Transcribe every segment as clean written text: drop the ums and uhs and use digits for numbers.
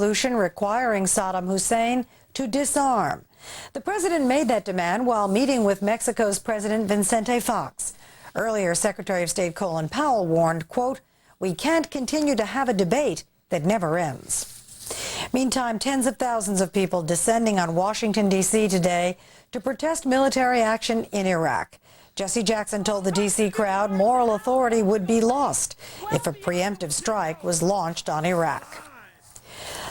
resolution requiring Saddam Hussein to disarm. The president made that demand while meeting with Mexico's President Vicente Fox. Earlier, Secretary of State Colin Powell warned, quote, "We can't continue to have a debate that never ends." Meantime, tens of thousands of people descending on Washington, D.C. today to protest military action in Iraq. Jesse Jackson told the D.C. crowd moral authority would be lost if a preemptive strike was launched on Iraq.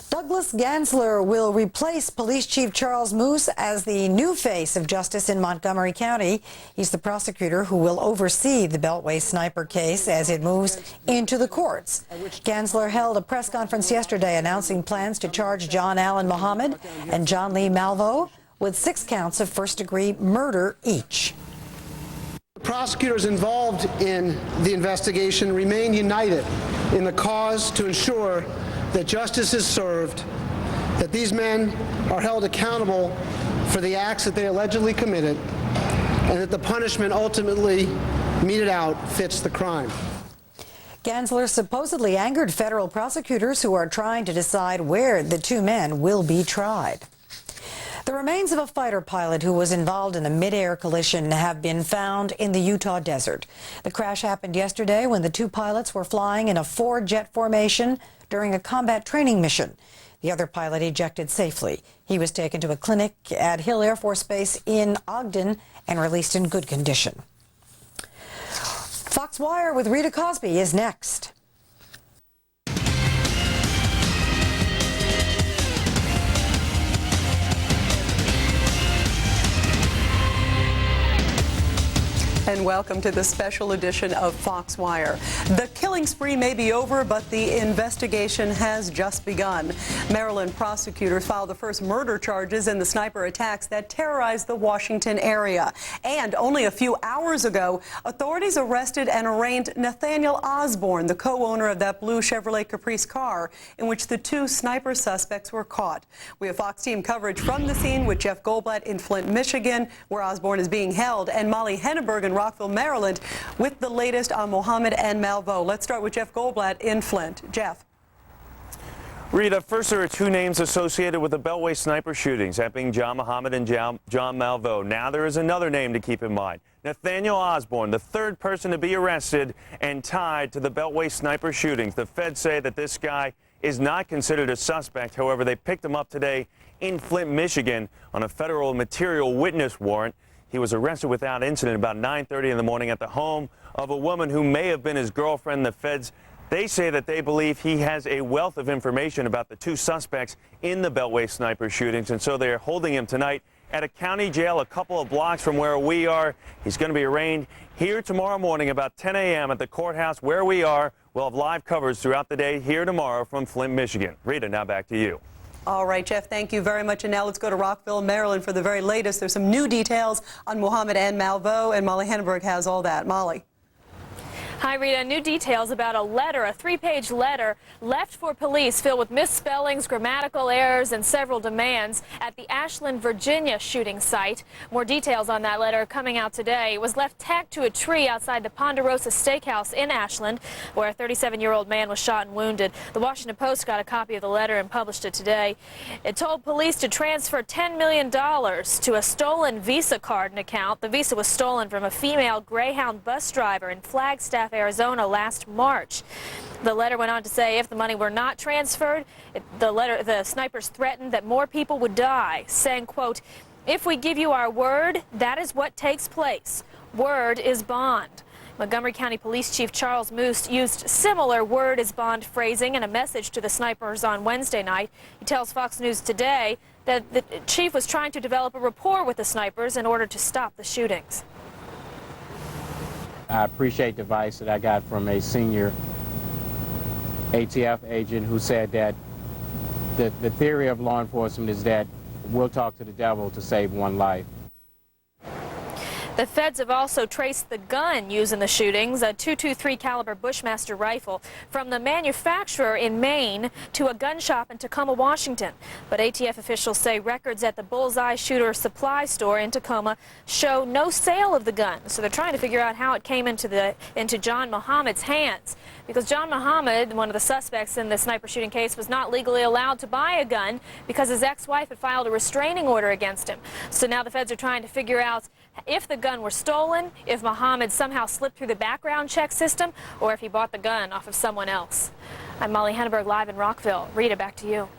Douglas Gansler will replace Police Chief Charles Moose as the new face of justice in Montgomery County. He's the prosecutor who will oversee the Beltway sniper case as it moves into the courts. Gansler held a press conference yesterday announcing plans to charge John Allen Muhammad and John Lee Malvo with 6 counts of first-degree murder each. The prosecutors involved in the investigation remain united in the cause to ensure that justice is served, that these men are held accountable for the acts that they allegedly committed, and that the punishment ultimately meted out fits the crime. Gansler supposedly angered federal prosecutors who are trying to decide where the 2 men will be tried. The remains of a fighter pilot who was involved in a mid-air collision have been found in the Utah desert. The crash happened yesterday when the 2 pilots were flying in a 4-jet formation during a combat training mission. The other pilot ejected safely. He was taken to a clinic at Hill Air Force Base in Ogden and released in good condition. Fox Wire with Rita Cosby is next. And welcome to the special edition of Fox Wire. The killing spree may be over, but the investigation has just begun. Maryland prosecutors filed the first murder charges in the sniper attacks that terrorized the Washington area. And only a few hours ago, authorities arrested and arraigned Nathaniel Osborne, the co-owner of that blue Chevrolet Caprice car in which the 2 sniper suspects were caught. We have Fox team coverage from the scene with Jeff Goldblatt in Flint, Michigan, where Osborne is being held, and Molly Henneberg in Rockville, Maryland, with the latest on Muhammad and Malvo. Let's start with Jeff Goldblatt in Flint. Jeff. Rita, first there are 2 names associated with the Beltway sniper shootings, that being John Muhammad and John Malvo. Now there is another name to keep in mind. Nathaniel Osborne, the 3rd person to be arrested and tied to the Beltway sniper shootings. The feds say that this guy is not considered a suspect. However, they picked him up today in Flint, Michigan on a federal material witness warrant. He was arrested without incident about 9:30 in the morning at the home of a woman who may have been his girlfriend. The feds, they say that they believe he has a wealth of information about the 2 suspects in the Beltway sniper shootings, and so they're holding him tonight at a county jail a couple of blocks from where we are. He's going to be arraigned here tomorrow morning about 10 a.m. at the courthouse where we are. We'll have live coverage throughout the day here tomorrow from Flint, Michigan. Rita, now back to you. All right, Jeff, thank you very much. And now let's go to Rockville, Maryland for the very latest. There's some new details on Muhammad and Malvo, and Molly Henneberg has all that. Molly. Hi, Rita. New details about a letter, a 3-page letter left for police filled with misspellings, grammatical errors, and several demands at the Ashland, Virginia shooting site. More details on that letter coming out today. It was left tacked to a tree outside the Ponderosa Steakhouse in Ashland, where a 37-year-old man was shot and wounded. The Washington Post got a copy of the letter and published it today. It told police to transfer $10 million to a stolen Visa card and account. The Visa was stolen from a female Greyhound bus driver in Flagstaff, Arizona last March. The letter went on to say if the money were not transferred, the snipers threatened that more people would die, saying, quote, "If we give you our word, that is what takes place. Word is bond." Montgomery County Police Chief Charles Moose used similar word is bond phrasing in a message to the snipers on Wednesday night. He tells Fox News today that the chief was trying to develop a rapport with the snipers in order to stop the shootings. I appreciate the advice that I got from a senior ATF agent who said that the theory of law enforcement is that we'll talk to the devil to save one life. The feds have also traced the gun used in the shootings, a .223 caliber Bushmaster rifle, from the manufacturer in Maine to a gun shop in Tacoma, Washington. But ATF officials say records at the Bullseye Shooter Supply Store in Tacoma show no sale of the gun. So they're trying to figure out how it came into John Muhammad's hands. because John Muhammad, one of the suspects in the sniper shooting case, was not legally allowed to buy a gun because his ex-wife had filed a restraining order against him. So now the feds are trying to figure out if the gun were stolen, if Muhammad somehow slipped through the background check system, or if he bought the gun off of someone else. I'm Molly Henneberg, live in Rockville. Rita, back to you.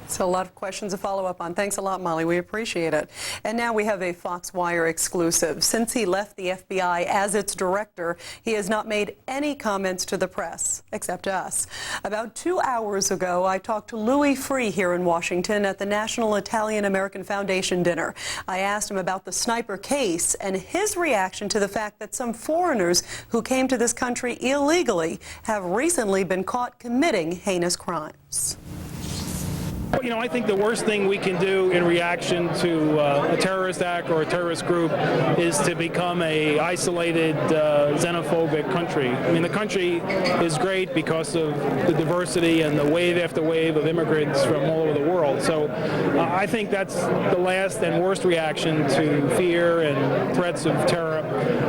So a lot of questions to follow up on. Thanks a lot, Molly. We appreciate it. And now we have a Fox Wire exclusive. Since he left the FBI as its director, he has not made any comments to the press, except us. About 2 hours ago, I talked to Louis Freeh here in Washington at the National Italian-American Foundation dinner. I asked him about the sniper case and his reaction to the fact that some foreigners who came to this country illegally have recently been caught committing heinous crimes. You know, I think the worst thing we can do in reaction to a terrorist act or a terrorist group is to become a isolated, xenophobic country. I mean, the country is great because of the diversity and the wave after wave of immigrants from all over the world. So I think that's the last and worst reaction to fear and threats of terror.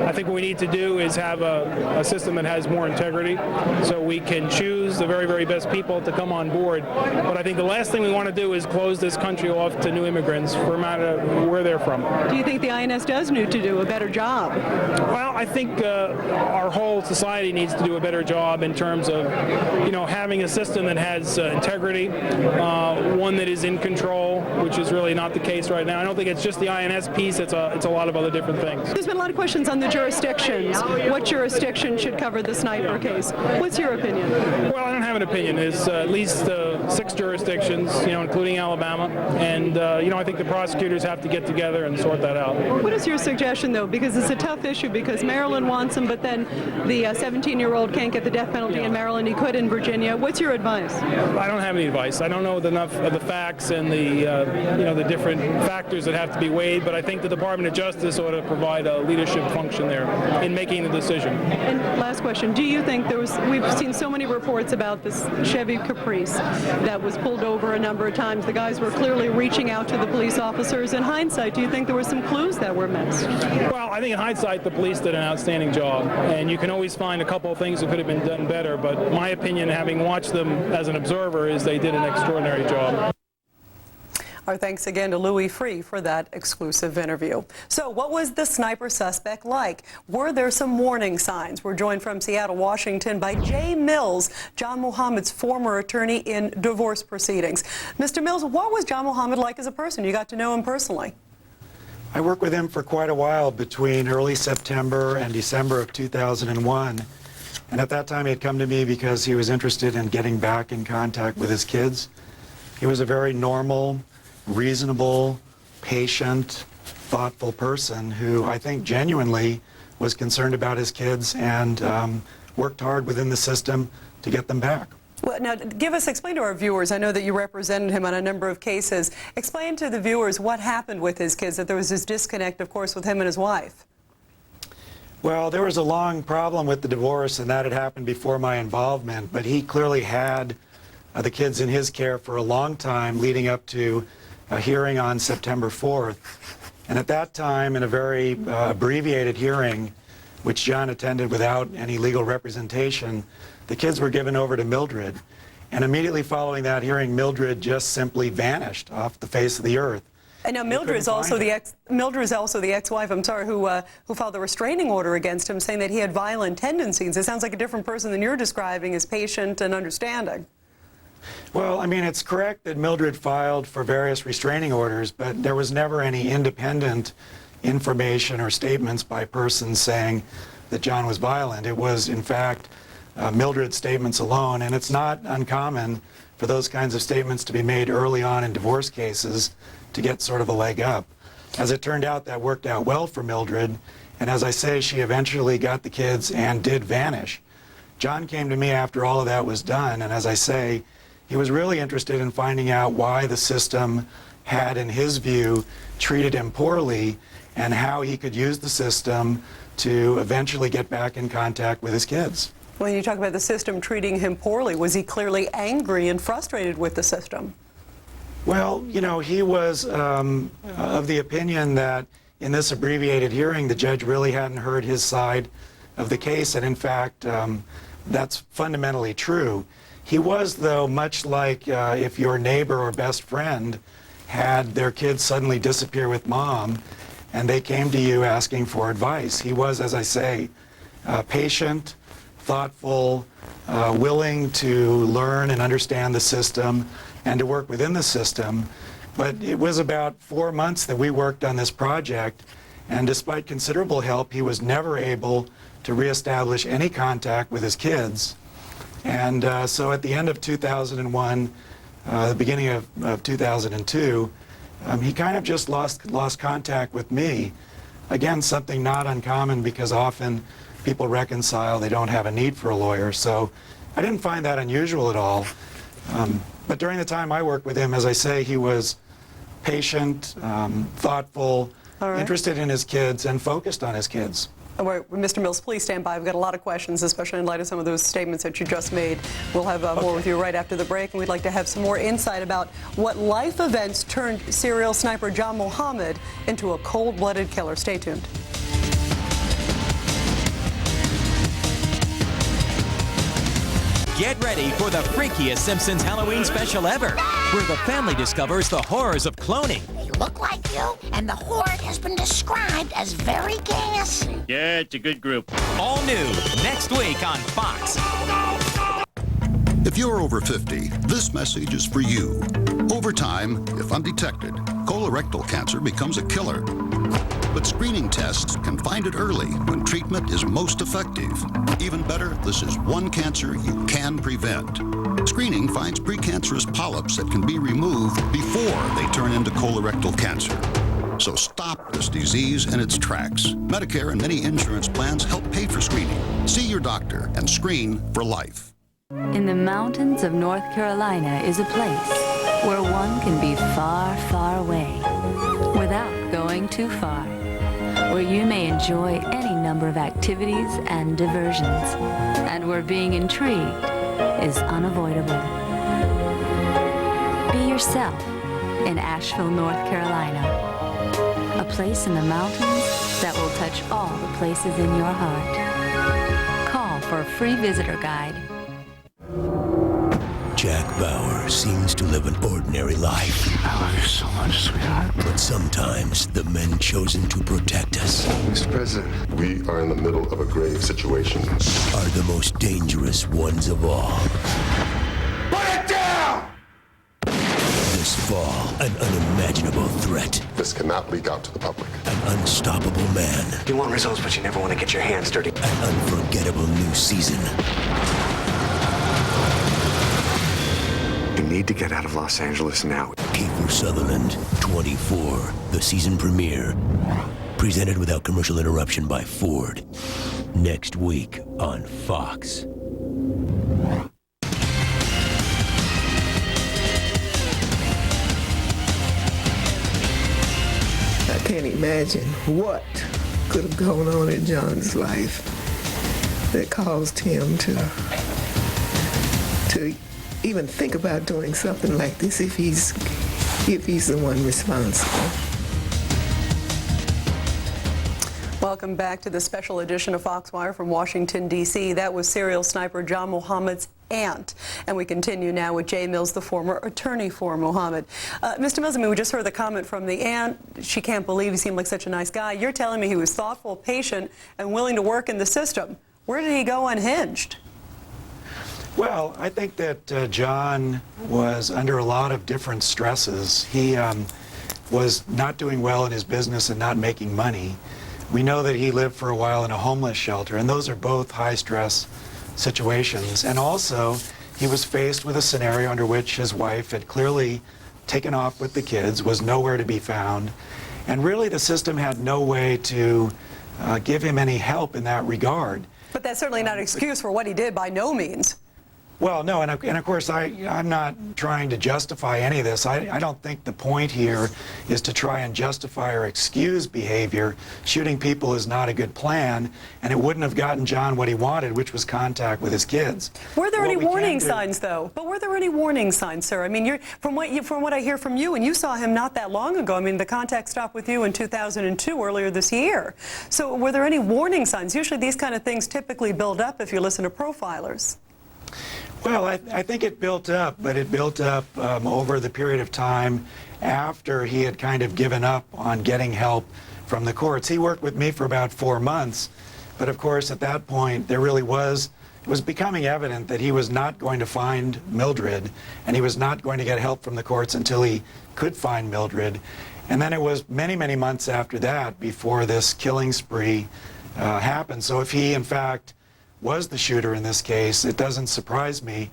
I think what we need to do is have a system that has more integrity so we can choose the very, very best people to come on board. But I think the last thing we want to do is close this country off to new immigrants, no matter where they're from. Do you think the INS does need to do a better job? Well, I think our whole society needs to do a better job in terms of, you know, having a system that has integrity, one that is in control, which is really not the case right now. I don't think it's just the INS piece, it's a lot of other different things. There's been a lot of questions on the jurisdictions. What jurisdiction should cover the sniper case? What's your opinion? Well, I don't have an opinion. There's at least 6 jurisdictions, you know, including Alabama, and you know, I think the prosecutors have to get together and sort that out. What is your suggestion, though? Because it's a tough issue, because Maryland wants him, but then the 17-year-old can't get the death penalty in Maryland. He could in Virginia. What's your advice? I don't have any advice. I don't know enough of the facts and the you know, the different factors that have to be weighed, but I think the Department of Justice ought to provide a leadership function there in making the decision. And last question, do you think we've seen so many reports about this Chevy Caprice that was pulled over a number of times. The guys were clearly reaching out to the police officers. In hindsight, do you think there were some clues that were missed? Well, I think in hindsight, the police did an outstanding job, and you can always find a couple of things that could have been done better, but my opinion, having watched them as an observer, is they did an extraordinary job. Our thanks again to Louis Freeh for that exclusive interview. So what was the sniper suspect like? Were there some warning signs? We're joined from Seattle, Washington by Jay Mills, John Muhammad's former attorney in divorce proceedings. Mr. Mills, what was John Muhammad like as a person? You got to know him personally. I worked with him for quite a while between early September and December of 2001. And at that time he had come to me because he was interested in getting back in contact with his kids. He was a very normal, reasonable, patient, thoughtful person who I think genuinely was concerned about his kids and worked hard within the system to get them back. Well, now, explain to our viewers, I know that you represented him on a number of cases. Explain to the viewers what happened with his kids, that there was this disconnect, of course, with him and his wife. Well, there was a long problem with the divorce, and that had happened before my involvement, but he clearly had the kids in his care for a long time leading up to a hearing on September 4th. And at that time, in a very abbreviated hearing, which John attended without any legal representation, the kids were given over to Mildred. And immediately following that hearing, Mildred just simply vanished off the face of the earth. And now Mildred is also the ex-wife, I'm sorry, who filed a restraining order against him, saying that he had violent tendencies. It sounds like a different person than you're describing as patient and understanding. Well, I mean, it's correct that Mildred filed for various restraining orders, but there was never any independent information or statements by persons saying that John was violent. It was, in fact, Mildred's statements alone, and it's not uncommon for those kinds of statements to be made early on in divorce cases to get sort of a leg up. As it turned out, that worked out well for Mildred, and as I say, she eventually got the kids and did vanish. John came to me after all of that was done, and as I say, he was really interested in finding out why the system had, in his view, treated him poorly and how he could use the system to eventually get back in contact with his kids. When you talk about the system treating him poorly, was he clearly angry and frustrated with the system? Well, you know, he was of the opinion that in this abbreviated hearing, the judge really hadn't heard his side of the case, and in fact, that's fundamentally true. He was, though, much like if your neighbor or best friend had their kids suddenly disappear with mom and they came to you asking for advice. He was, as I say, patient, thoughtful, willing to learn and understand the system and to work within the system. But it was about 4 months that we worked on this project, and despite considerable help, he was never able to reestablish any contact with his kids. And so at the end of 2001, the beginning of 2002, he kind of just lost contact with me. Again, something not uncommon because often people reconcile, they don't have a need for a lawyer. So I didn't find that unusual at all. But during the time I worked with him, as I say, he was patient, thoughtful, interested in his kids, and focused on his kids. All right, Mr. Mills, please stand by. We've got a lot of questions, especially in light of some of those statements that you just made. We'll have more with you right after the break, and we'd like to have some more insight about what life events turned serial sniper John Muhammad into a cold-blooded killer. Stay tuned. Get ready for the freakiest Simpsons Halloween special ever, where the family discovers the horrors of cloning. They look like you, and the horde has been described as very gassy. Yeah, it's a good group. All new next week on Fox. If you're over 50, this message is for you. Over time, if undetected, colorectal cancer becomes a killer. But screening tests can find it early when treatment is most effective. Even better, this is one cancer you can prevent. Screening finds precancerous polyps that can be removed before they turn into colorectal cancer. So stop this disease in its tracks. Medicare and many insurance plans help pay for screening. See your doctor and screen for life. In the mountains of North Carolina is a place where one can be far, far away without going too far, where you may enjoy any number of activities and diversions, and where being intrigued is unavoidable. Be yourself in Asheville, North Carolina, a place in the mountains that will touch all the places in your heart. Call for a free visitor guide. Jack Bauer seems to live an ordinary life. I love you so much, sweetheart. But sometimes the men chosen to protect us, Mr. President, we are in the middle of a grave situation, are the most dangerous ones of all. Put it down! This fall, an unimaginable threat. This cannot leak out to the public. An unstoppable man. You want results, but you never want to get your hands dirty. An unforgettable new season. You need to get out of Los Angeles now. Kiefer Sutherland, 24, the season premiere. Presented without commercial interruption by Ford. Next week on Fox. I can't imagine what could have gone on in John's life that caused him to even think about doing something like this if he's the one responsible. Welcome back to the special edition of Foxwire from Washington, D.C. That was serial sniper John Muhammad's aunt. And we continue now with Jay Mills, the former attorney for Muhammad. Mr. Mills, I mean, we just heard the comment from the aunt. She can't believe he seemed like such a nice guy. You're telling me he was thoughtful, patient, and willing to work in the system. Where did he go unhinged? Well, I think that John was under a lot of different stresses. He was not doing well in his business and not making money. We know that he lived for a while in a homeless shelter, and those are both high-stress situations. And also, he was faced with a scenario under which his wife had clearly taken off with the kids, was nowhere to be found, and really the system had no way to give him any help in that regard. But that's certainly not an excuse for what he did, by no means. Well, no, and of course, I'm not trying to justify any of this. I don't think the point here is to try and justify or excuse behavior. Shooting people is not a good plan, and it wouldn't have gotten John what he wanted, which was contact with his kids. Were there any warning signs, though? But were there any warning signs, sir? I mean, from what I hear from you, and you saw him not that long ago. I mean, the contact stopped with you in 2002, earlier this year. So were there any warning signs? Usually these kind of things typically build up if you listen to profilers. Well, I think it built up, but it built up over the period of time after he had kind of given up on getting help from the courts. He worked with me for about 4 months, but of course at that point there really was, it was becoming evident that he was not going to find Mildred, and he was not going to get help from the courts until he could find Mildred. And then it was many, many months after that before this killing spree happened. So if he, in fact, was the shooter in this case, it doesn't surprise me.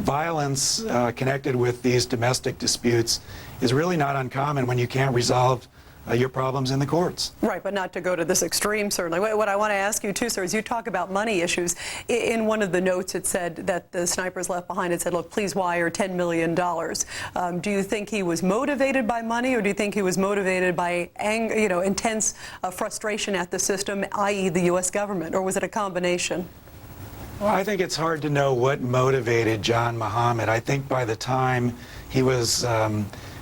Violence connected with these domestic disputes is really not uncommon when you can't resolve your problems in the courts. Right, but not to go to this extreme, certainly. What I want to ask you, too, sir, is you talk about money issues. In one of the notes, it said that the snipers left behind, it said, look, please wire $10 million. Do you think he was motivated by money, or do you think he was motivated by anger, intense frustration at the system, i.e. the U.S. government, or was it a combination? Well, I think it's hard to know what motivated John Muhammad. I think by the time he was,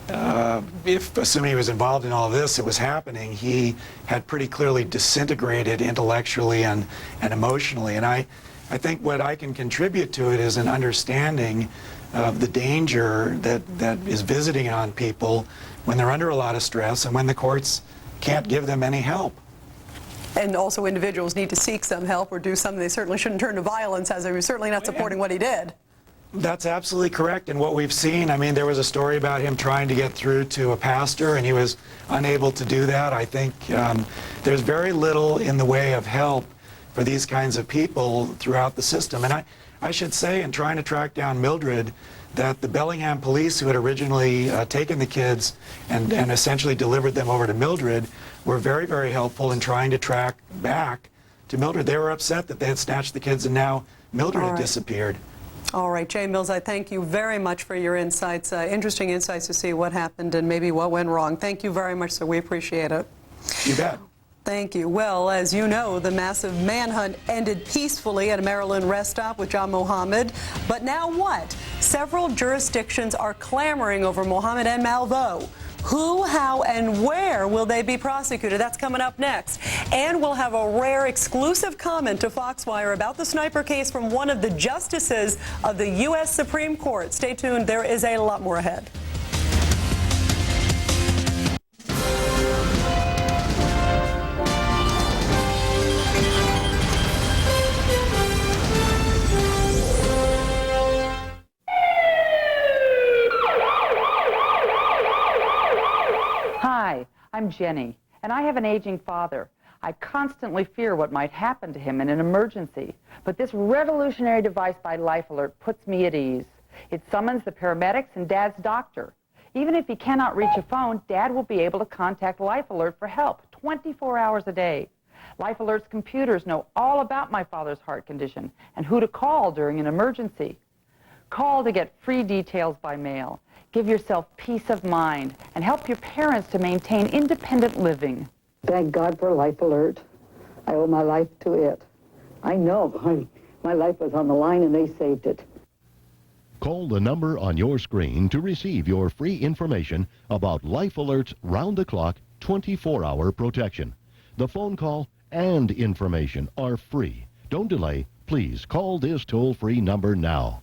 assuming he was involved in all of this, it was happening, he had pretty clearly disintegrated intellectually and emotionally. And I think what I can contribute to it is an understanding of the danger that is visiting on people when they're under a lot of stress and when the courts can't give them any help. And also individuals need to seek some help or do something. They certainly shouldn't turn to violence, as they were certainly not supporting what he did. That's absolutely correct. And what we've seen, I mean, there was a story about him trying to get through to a pastor, and he was unable to do that. I think there's very little in the way of help for these kinds of people throughout the system. And I should say, in trying to track down Mildred, that the Bellingham police, who had originally taken the kids and essentially delivered them over to Mildred, were very, very helpful in trying to track back to Mildred. They were upset that they had snatched the kids and now Mildred had disappeared. All right, Jay Mills, I thank you very much for your insights, interesting insights to see what happened and maybe what went wrong. Thank you very much, sir. We appreciate it. You bet. Thank you. Well, as you know, the massive manhunt ended peacefully at a Maryland rest stop with John Muhammad. But now what? Several jurisdictions are clamoring over Muhammad and Malveaux. Who, how, and where will they be prosecuted? That's coming up next. And we'll have a rare exclusive comment to Foxwire about the sniper case from one of the justices of the U.S. Supreme Court. Stay tuned. There is a lot more ahead. Hi, I'm Jenny, and I have an aging father. I constantly fear what might happen to him in an emergency, but this revolutionary device by Life Alert puts me at ease. It summons the paramedics and Dad's doctor. Even if he cannot reach a phone, Dad will be able to contact Life Alert for help 24 hours a day. Life Alert's computers know all about my father's heart condition and who to call during an emergency. Call to get free details by mail. Give yourself peace of mind and help your parents to maintain independent living. Thank God for Life Alert. I owe my life to it. I know. My life was on the line and they saved it. Call the number on your screen to receive your free information about Life Alert's round-the-clock 24-hour protection. The phone call and information are free. Don't delay. Please call this toll-free number now.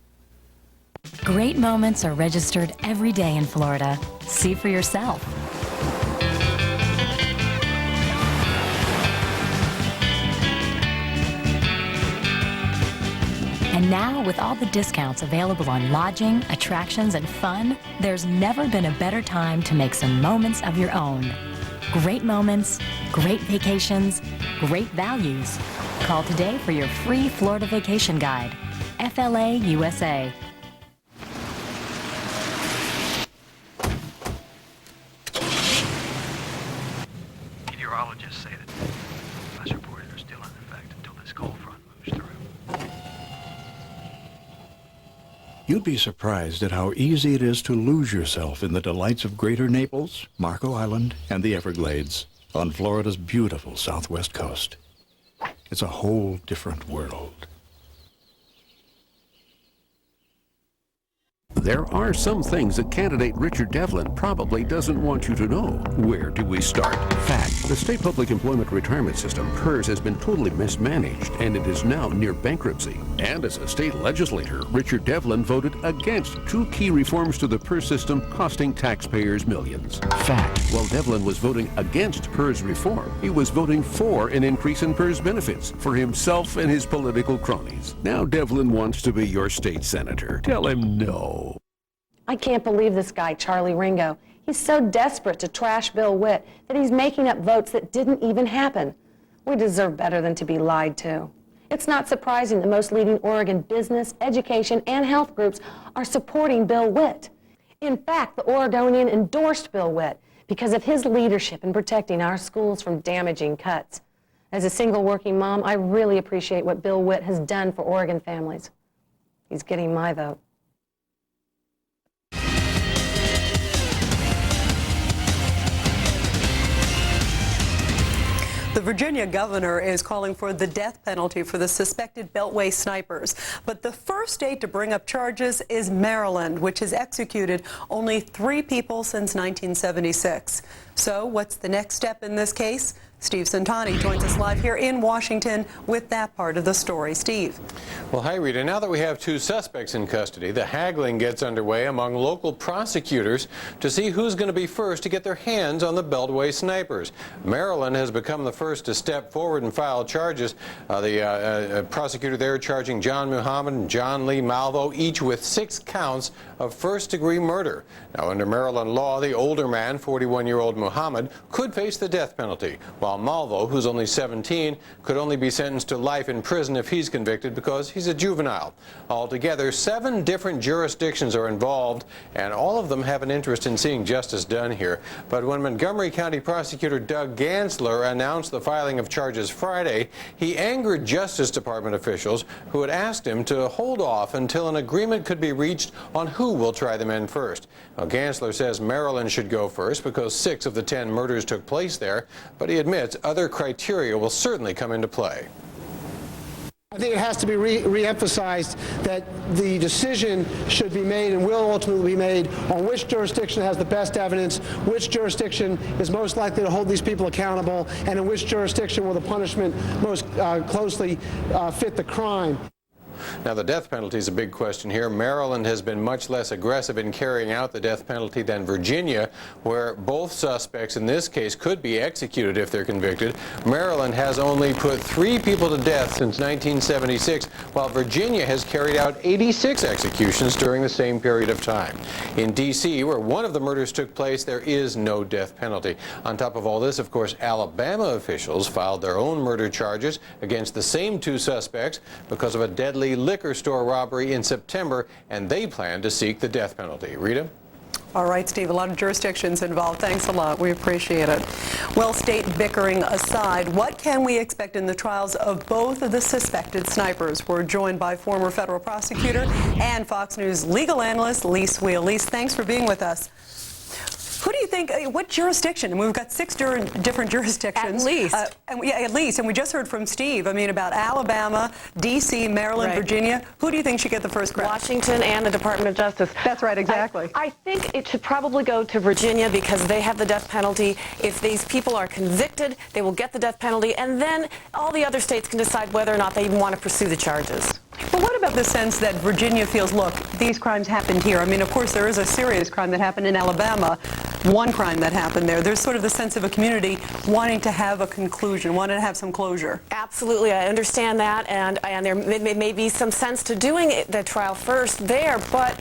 Great moments are registered every day in Florida. See for yourself. And now, with all the discounts available on lodging, attractions, and fun, there's never been a better time to make some moments of your own. Great moments, great vacations, great values. Call today for your free Florida vacation guide. FLA USA. Meteorologists say that flash reports are still in effect until this cold front moves through. You'd be surprised at how easy it is to lose yourself in the delights of Greater Naples, Marco Island, and the Everglades on Florida's beautiful southwest coast. It's a whole different world. There are some things that candidate Richard Devlin probably doesn't want you to know. Where do we start? Fact. The State Public Employment Retirement System, PERS, has been totally mismanaged, and it is now near bankruptcy. And as a state legislator, Richard Devlin voted against 2 key reforms to the PERS system, costing taxpayers millions. Fact. While Devlin was voting against PERS reform, he was voting for an increase in PERS benefits for himself and his political cronies. Now Devlin wants to be your state senator. Tell him no. I can't believe this guy, Charlie Ringo. He's so desperate to trash Bill Witt that he's making up votes that didn't even happen. We deserve better than to be lied to. It's not surprising that most leading Oregon business, education, and health groups are supporting Bill Witt. In fact, the Oregonian endorsed Bill Witt because of his leadership in protecting our schools from damaging cuts. As a single working mom, I really appreciate what Bill Witt has done for Oregon families. He's getting my vote. The Virginia governor is calling for the death penalty for the suspected Beltway snipers. But the first state to bring up charges is Maryland, which has executed only 3 people since 1976. So what's the next step in this case? Steve Santani joins us live here in Washington with that part of the story. Steve. Well, hi, Rita. Now that we have 2 suspects in custody, the haggling gets underway among local prosecutors to see who's going to be first to get their hands on the Beltway snipers. Maryland has become the first to step forward and file charges. The prosecutor there charging John Muhammad and John Lee Malvo, each with 6 counts of first-degree murder. Now, under Maryland law, the older man, 41-year-old Muhammad, could face the death penalty, while Malvo, who's only 17, could only be sentenced to life in prison if he's convicted because he's a juvenile. Altogether, 7 different jurisdictions are involved, and all of them have an interest in seeing justice done here. But when Montgomery County Prosecutor Doug Gansler announced the filing of charges Friday, he angered Justice Department officials who had asked him to hold off until an agreement could be reached on who will try the men first. Now, Gansler says Maryland should go first because 6 of the 10 murders took place there, but he admits other criteria will certainly come into play. I think it has to be re-emphasized that the decision should be made and will ultimately be made on which jurisdiction has the best evidence, which jurisdiction is most likely to hold these people accountable, and in which jurisdiction will the punishment most closely fit the crime. Now, the death penalty is a big question here. Maryland has been much less aggressive in carrying out the death penalty than Virginia, where both suspects in this case could be executed if they're convicted. Maryland has only put 3 people to death since 1976, while Virginia has carried out 86 executions during the same period of time. In D.C., where one of the murders took place, there is no death penalty. On top of all this, of course, Alabama officials filed their own murder charges against the same 2 suspects because of a deadly liquor store robbery in September, and they plan to seek the death penalty. Rita? All right, Steve, a lot of jurisdictions involved. Thanks a lot. We appreciate it. Well, state bickering aside, what can we expect in the trials of both of the suspected snipers? We're joined by former federal prosecutor and Fox News legal analyst Lise Wheel. Lise, thanks for being with us. Who do you think, what jurisdiction? I mean, we've got 6 different jurisdictions. At least. At least. And we just heard from Steve, I mean, about Alabama, D.C., Maryland, right. Virginia. Who do you think should get the first crack? Washington and the Department of Justice. That's right, exactly. I think it should probably go to Virginia because they have the death penalty. If these people are convicted, they will get the death penalty, and then all the other states can decide whether or not they even want to pursue the charges. But what about the sense that Virginia feels, look, these crimes happened here? I mean, of course, there is a serious crime that happened in Alabama, one crime that happened there. There's sort of the sense of a community wanting to have a conclusion, wanting to have some closure. Absolutely, I understand that, and there may be some sense to doing the trial first there, but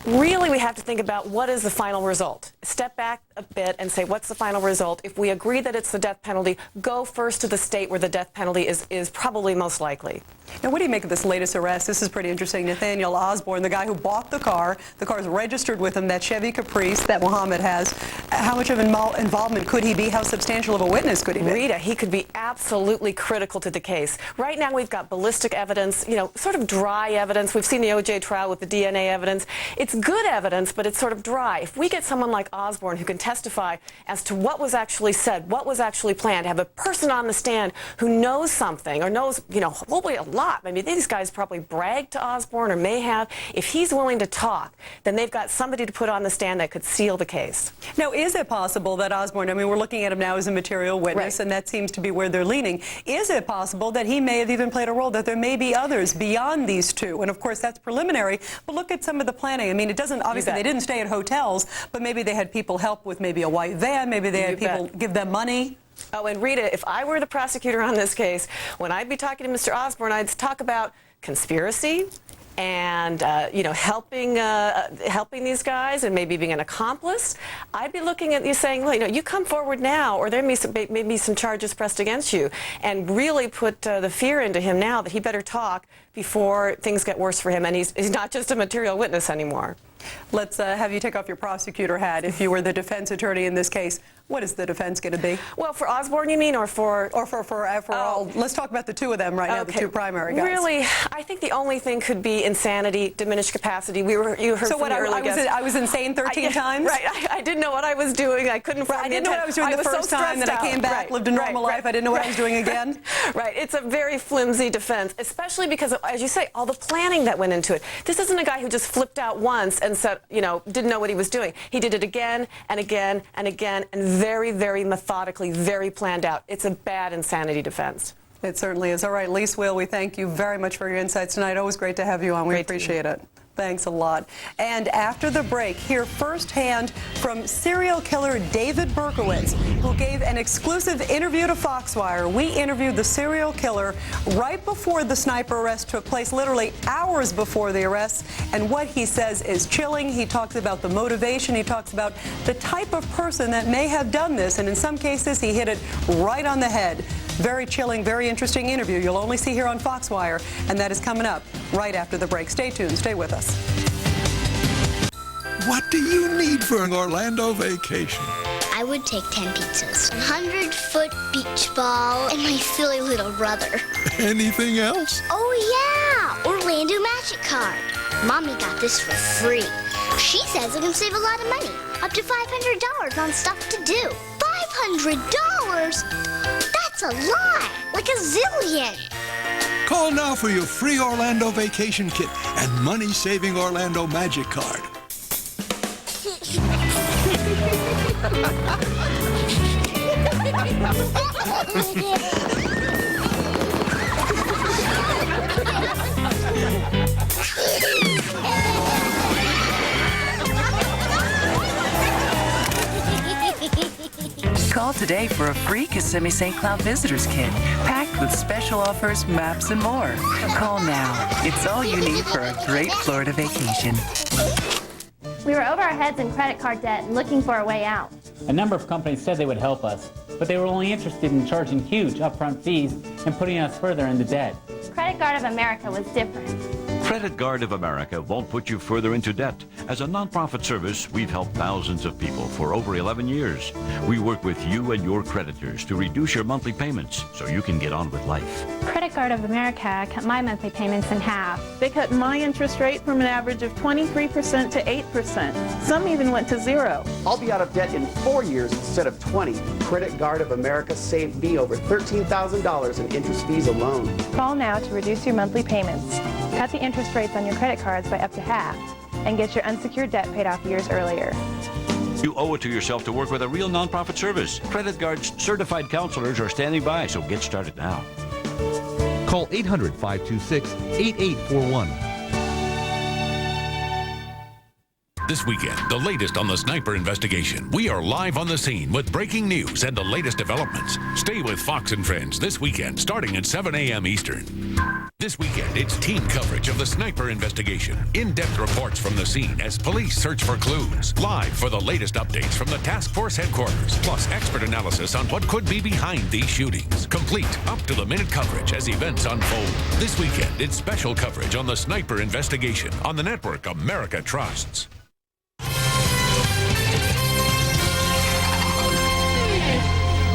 really we have to think about what is the final result. Step back a bit and say, what's the final result? If we agree that it's the death penalty, go first to the state where the death penalty is probably most likely. Now, what do you make of this latest arrest? This is pretty interesting. Nathaniel Osborne, the guy who bought the car is registered with him, that Chevy Caprice that Muhammad has. How much of involvement could he be? How substantial of a witness could he be? Rita, he could be absolutely critical to the case. Right now we've got ballistic evidence, sort of dry evidence. We've seen the O.J. trial with the DNA evidence. It's good evidence, but it's sort of dry. If we get someone like Osborne who can testify as to what was actually said, what was actually planned, have a person on the stand who knows something or knows, hopefully a lot. I mean, these guys probably bragged to Osborne or may have. If he's willing to talk, then they've got somebody to put on the stand that could seal the case. Now, is it possible that Osborne, I mean, we're looking at him now as a material witness, and that seems to be where they're leaning. Is it possible that he may have even played a role, that there may be others beyond these two? And of course, that's preliminary, but look at some of the planning. I mean, it doesn't, obviously, they didn't stay at hotels, but maybe they had people help with maybe a white van, maybe they had people give them money. Oh, and Rita, if I were the prosecutor on this case, when I'd be talking to Mr. Osborne, I'd talk about conspiracy and, helping these guys and maybe being an accomplice. I'd be looking at you saying, well, you come forward now, or there may be some charges pressed against you, and really put the fear into him now that he better talk before things get worse for him, and he's not just a material witness anymore. Let's have you take off your prosecutor hat. If you were the defense attorney in this case, what is the defense going to be? Well, for Osborne, you mean, or for all? Let's talk about the two of them right now, the two primary guys. Really, I think the only thing could be insanity, diminished capacity. You heard so from the early guest. I was insane 13 times? Right. I didn't know what I was doing. I couldn't find I didn't know what I was doing the first time that I came back, lived a normal life. I didn't know what I was doing again. Right. It's a very flimsy defense, especially because of, as you say, all the planning that went into it. This isn't a guy who just flipped out once and said, didn't know what he was doing. He did it again and again and again, and very, very methodically, very planned out. It's a bad insanity defense. It certainly is. All right, Lise Will, we thank you very much for your insights tonight. Always great to have you on. We appreciate it. Thanks a lot. And after the break, hear firsthand from serial killer David Berkowitz, who gave an exclusive interview to Foxwire. We interviewed the serial killer right before the sniper arrest took place, literally hours before the arrest, and what he says is chilling. He talks about the motivation. He talks about the type of person that may have done this, and in some cases, he hit it right on the head. Very chilling, very interesting interview you'll only see here on Foxwire, and that is coming up right after the break. Stay tuned. Stay with us. What do you need for an Orlando vacation? I would take 10 pizzas, a 100-foot beach ball, and my silly little brother. Anything else? Oh, yeah! Orlando Magic Card. Mommy got this for free. She says I can save a lot of money, up to $500 on stuff to do. $500? That's a lot, like a zillion. Call now for your free Orlando vacation kit and money-saving Orlando Magic Card. Call today for a free Kissimmee St. Cloud Visitors Kit, packed with special offers, maps, and more. Call now. It's all you need for a great Florida vacation. We were over our heads in credit card debt and looking for a way out. A number of companies said they would help us, but they were only interested in charging huge upfront fees and putting us further into debt. Credit Guard of America was different. Credit Guard of America won't put you further into debt. As a nonprofit service, we've helped thousands of people for over 11 years. We work with you and your creditors to reduce your monthly payments so you can get on with life. Credit Guard of America cut my monthly payments in half. They cut my interest rate from an average of 23% to 8%. Some even went to 0. I'll be out of debt in 4 years instead of 20. Credit Guard of America saved me over $13,000 in interest fees alone. Call now to reduce your monthly payments. Cut the interest rates on your credit cards by up to half and get your unsecured debt paid off years earlier. You owe it to yourself to work with a real nonprofit service. Credit Guard's certified counselors are standing by, so get started now. Call 800-526-8841. This weekend, the latest on the sniper investigation. We are live on the scene with breaking news and the latest developments. Stay with Fox and Friends this weekend starting at 7 a.m. Eastern. This weekend, it's team coverage of the sniper investigation. In-depth reports from the scene as police search for clues. Live for the latest updates from the task force headquarters. Plus expert analysis on what could be behind these shootings. Complete, up-to-the-minute coverage as events unfold. This weekend, it's special coverage on the sniper investigation on the network America trusts.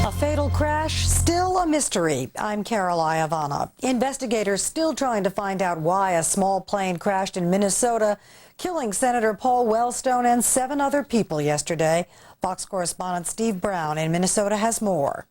A fatal crash, still a mystery. I'm Carol Iavana. Investigators still trying to find out why a small plane crashed in Minnesota, killing Senator Paul Wellstone and 7 other people yesterday. Fox correspondent Steve Brown in Minnesota has more.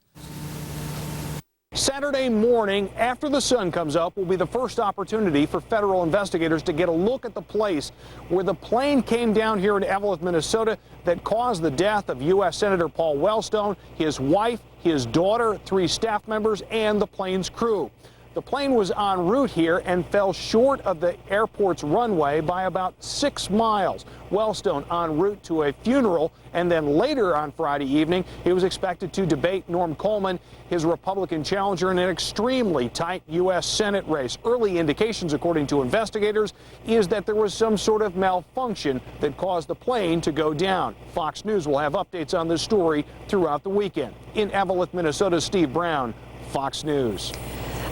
Saturday morning, after the sun comes up, will be the first opportunity for federal investigators to get a look at the place where the plane came down here in Eveleth, Minnesota, that caused the death of U.S. Senator Paul Wellstone, his wife, his daughter, 3 staff members, and the plane's crew. The plane was en route here and fell short of the airport's runway by about 6 miles. Wellstone en route to a funeral, and then later on Friday evening, he was expected to debate Norm Coleman, his Republican challenger, in an extremely tight U.S. Senate race. Early indications, according to investigators, is that there was some sort of malfunction that caused the plane to go down. Fox News will have updates on this story throughout the weekend. In Eveleth, Minnesota, Steve Brown, Fox News.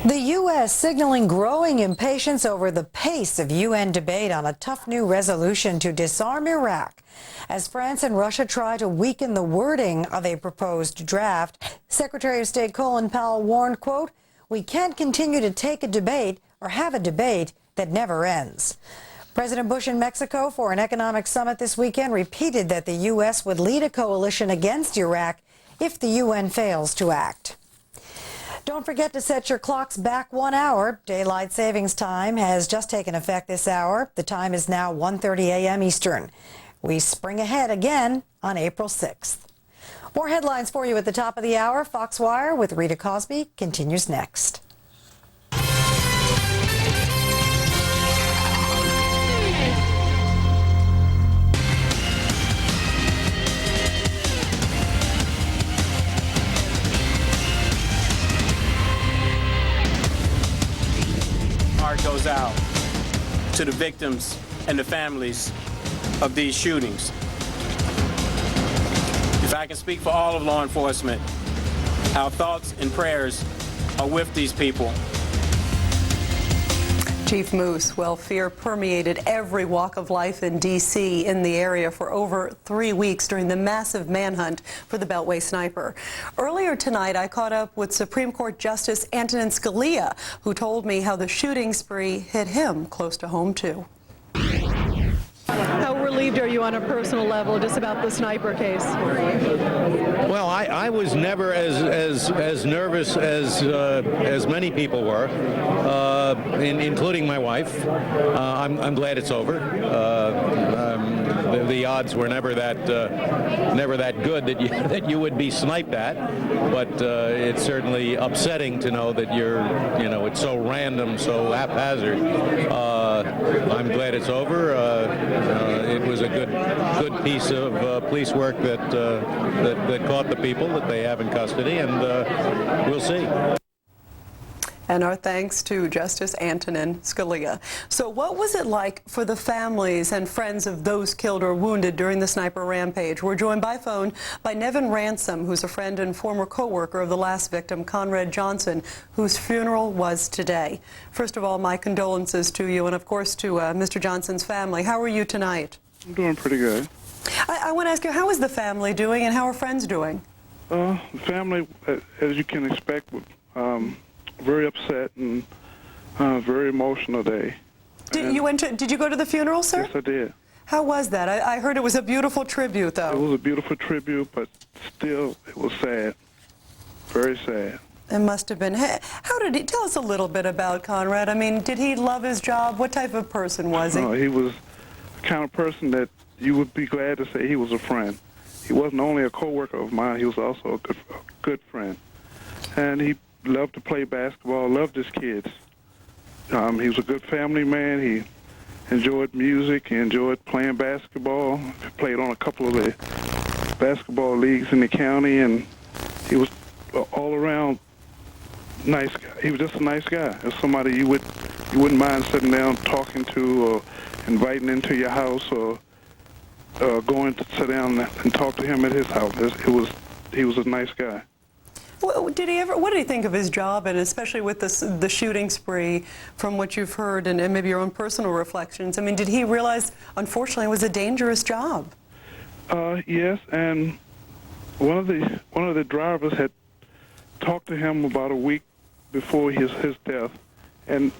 The U.S. signaling growing impatience over the pace of UN debate on a tough new resolution to disarm Iraq. As France and Russia try to weaken the wording of a proposed draft, Secretary of State Colin Powell warned, quote, "We can't continue to take a debate or have a debate that never ends." President Bush in Mexico for an economic summit this weekend repeated that the U.S. would lead a coalition against Iraq if the UN fails to act. Don't forget to set your clocks back 1 hour. Daylight savings time has just taken effect this hour. The time is now 1:30 a.m. Eastern. We spring ahead again on April 6th. More headlines for you at the top of the hour. Fox Wire with Rita Cosby continues next. Heart goes out to the victims and the families of these shootings. If I can speak for all of law enforcement, our thoughts and prayers are with these people. Chief Moose, well, fear permeated every walk of life in D.C. in the area for over 3 weeks during the massive manhunt for the Beltway sniper. Earlier tonight, I caught up with Supreme Court Justice Antonin Scalia, who told me how the shooting spree hit him close to home, too. How relieved are you on a personal level just about the sniper case? Well, I was never as nervous as many people were, including my wife. I'm glad it's over. The odds were never that good that you would be sniped at, but it's certainly upsetting to know that it's so random, so haphazard. I'm glad it's over. It was a good piece of police work that caught the people that they have in custody, and we'll see. And our thanks to Justice Antonin Scalia. So what was it like for the families and friends of those killed or wounded during the sniper rampage? We're joined by phone by Nevin Ransom, who's a friend and former co-worker of the last victim, Conrad Johnson, whose funeral was today. First of all, my condolences to you and, of course, to Mr. Johnson's family. How are you tonight? I'm doing pretty good. I want to ask you, how is the family doing and how are friends doing? The family, as you can expect, very upset and very emotional day. Did you go to the funeral, sir? Yes, I did. How was that? I heard it was a beautiful tribute, though. It was a beautiful tribute, but still, it was sad. Very sad. It must have been. How did he? Tell us a little bit about Conrad. I mean, did he love his job? What type of person was he? No, he was the kind of person that you would be glad to say he was a friend. He wasn't only a co-worker of mine, he was also a good friend. And he loved to play basketball, loved his kids. He was a good family man. He enjoyed music. He enjoyed playing basketball. He played on a couple of the basketball leagues in the county, and he was all around nice guy. He was just a nice guy. It's somebody you wouldn't mind sitting down talking to, or inviting into your house, or going to sit down and talk to him at his house. He was a nice guy. Well, what did he think of his job, and especially with the shooting spree, from what you've heard and maybe your own personal reflections? I mean, did he realize, unfortunately, it was a dangerous job? Yes, and one of the drivers had talked to him about a week before his death, and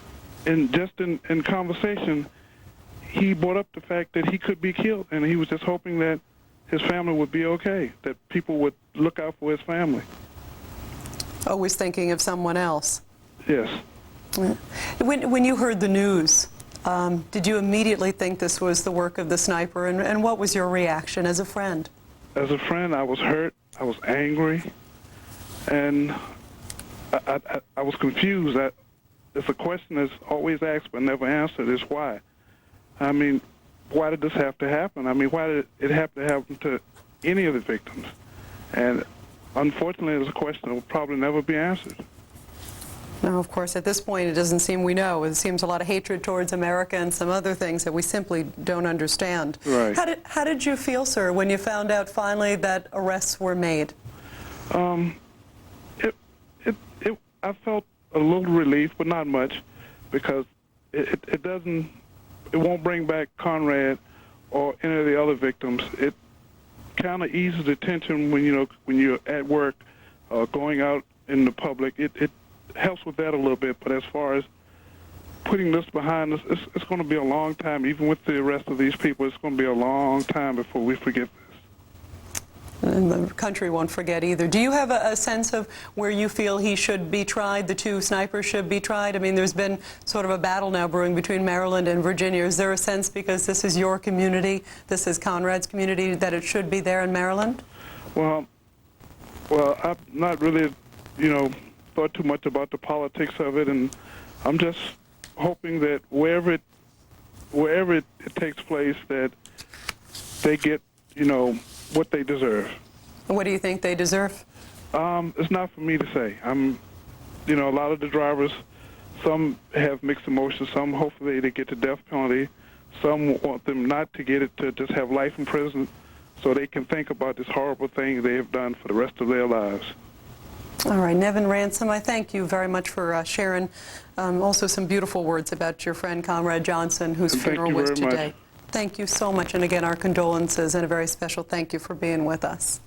in conversation, he brought up the fact that he could be killed, and he was just hoping that his family would be okay, that people would look out for his family. Always thinking of someone else. Yes. When you heard the news, did you immediately think this was the work of the sniper, and what was your reaction as a friend? As a friend, I was hurt, I was angry, and I was confused. It's a question that's always asked but never answered, is why. I mean, why did this have to happen? I mean, why did it have to happen to any of the victims? And unfortunately, it's a question that will probably never be answered. No, of course, at this point, it doesn't seem we know. It seems a lot of hatred towards America and some other things that we simply don't understand. Right. How did you feel, sir, when you found out finally that arrests were made? I felt a little relief, but not much, because it won't bring back Conrad or any of the other victims. It kind of eases the tension when you're at work, going out in the public. It helps with that a little bit, but as far as putting this behind us, it's going to be a long time. Even with the arrest of these people, it's going to be a long time before we forget this. And the country won't forget either. Do you have a sense of where you feel he should be tried, the two snipers should be tried? I mean, there's been sort of a battle now brewing between Maryland and Virginia. Is there a sense, because this is your community, this is Conrad's community, that it should be there in Maryland? Well, I've not really, thought too much about the politics of it, and I'm just hoping that wherever it takes place, that they get, what they deserve. What do you think they deserve? It's not for me to say. A lot of the drivers, some have mixed emotions. Some hopefully they get the death penalty. Some want them not to get it, to just have life in prison, so they can think about this horrible thing they have done for the rest of their lives. All right, Nevin Ransom, I thank you very much for sharing also some beautiful words about your friend Conrad Johnson, whose funeral was today. Thank you so much, and again, our condolences and a very special thank you for being with us.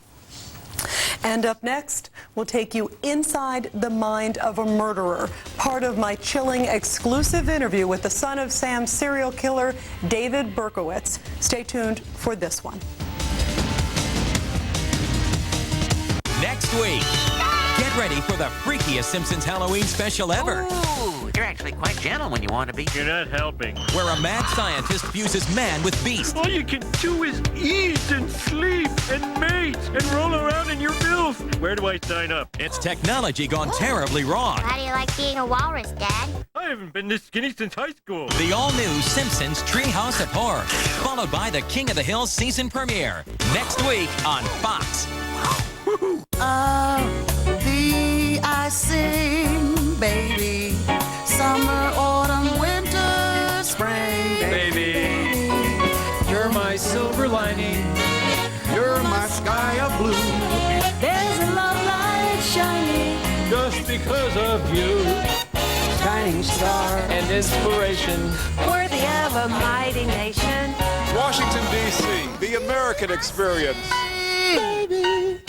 And up next, we'll take you inside the mind of a murderer, part of my chilling exclusive interview with the son of Sam's serial killer, David Berkowitz. Stay tuned for this one. Next week, get ready for the freakiest Simpsons Halloween special ever. Ooh, you're actually quite gentle when you want to be. You're not helping. Where a mad scientist fuses man with beast. All you can do is eat and sleep and mate and roll around in your filth. Where do I sign up? It's technology gone terribly wrong. How do you like being a walrus, Dad? I haven't been this skinny since high school. The all-new Simpsons Treehouse of Horror, followed by the King of the Hill season premiere, next week on Fox. I sing, baby, summer, autumn, winter, spring, baby. You're my silver lining, you're my sky of blue. There's a love light shining just because of you. Shining star and inspiration, worthy of a mighty nation. Washington, D.C., the American experience. Baby.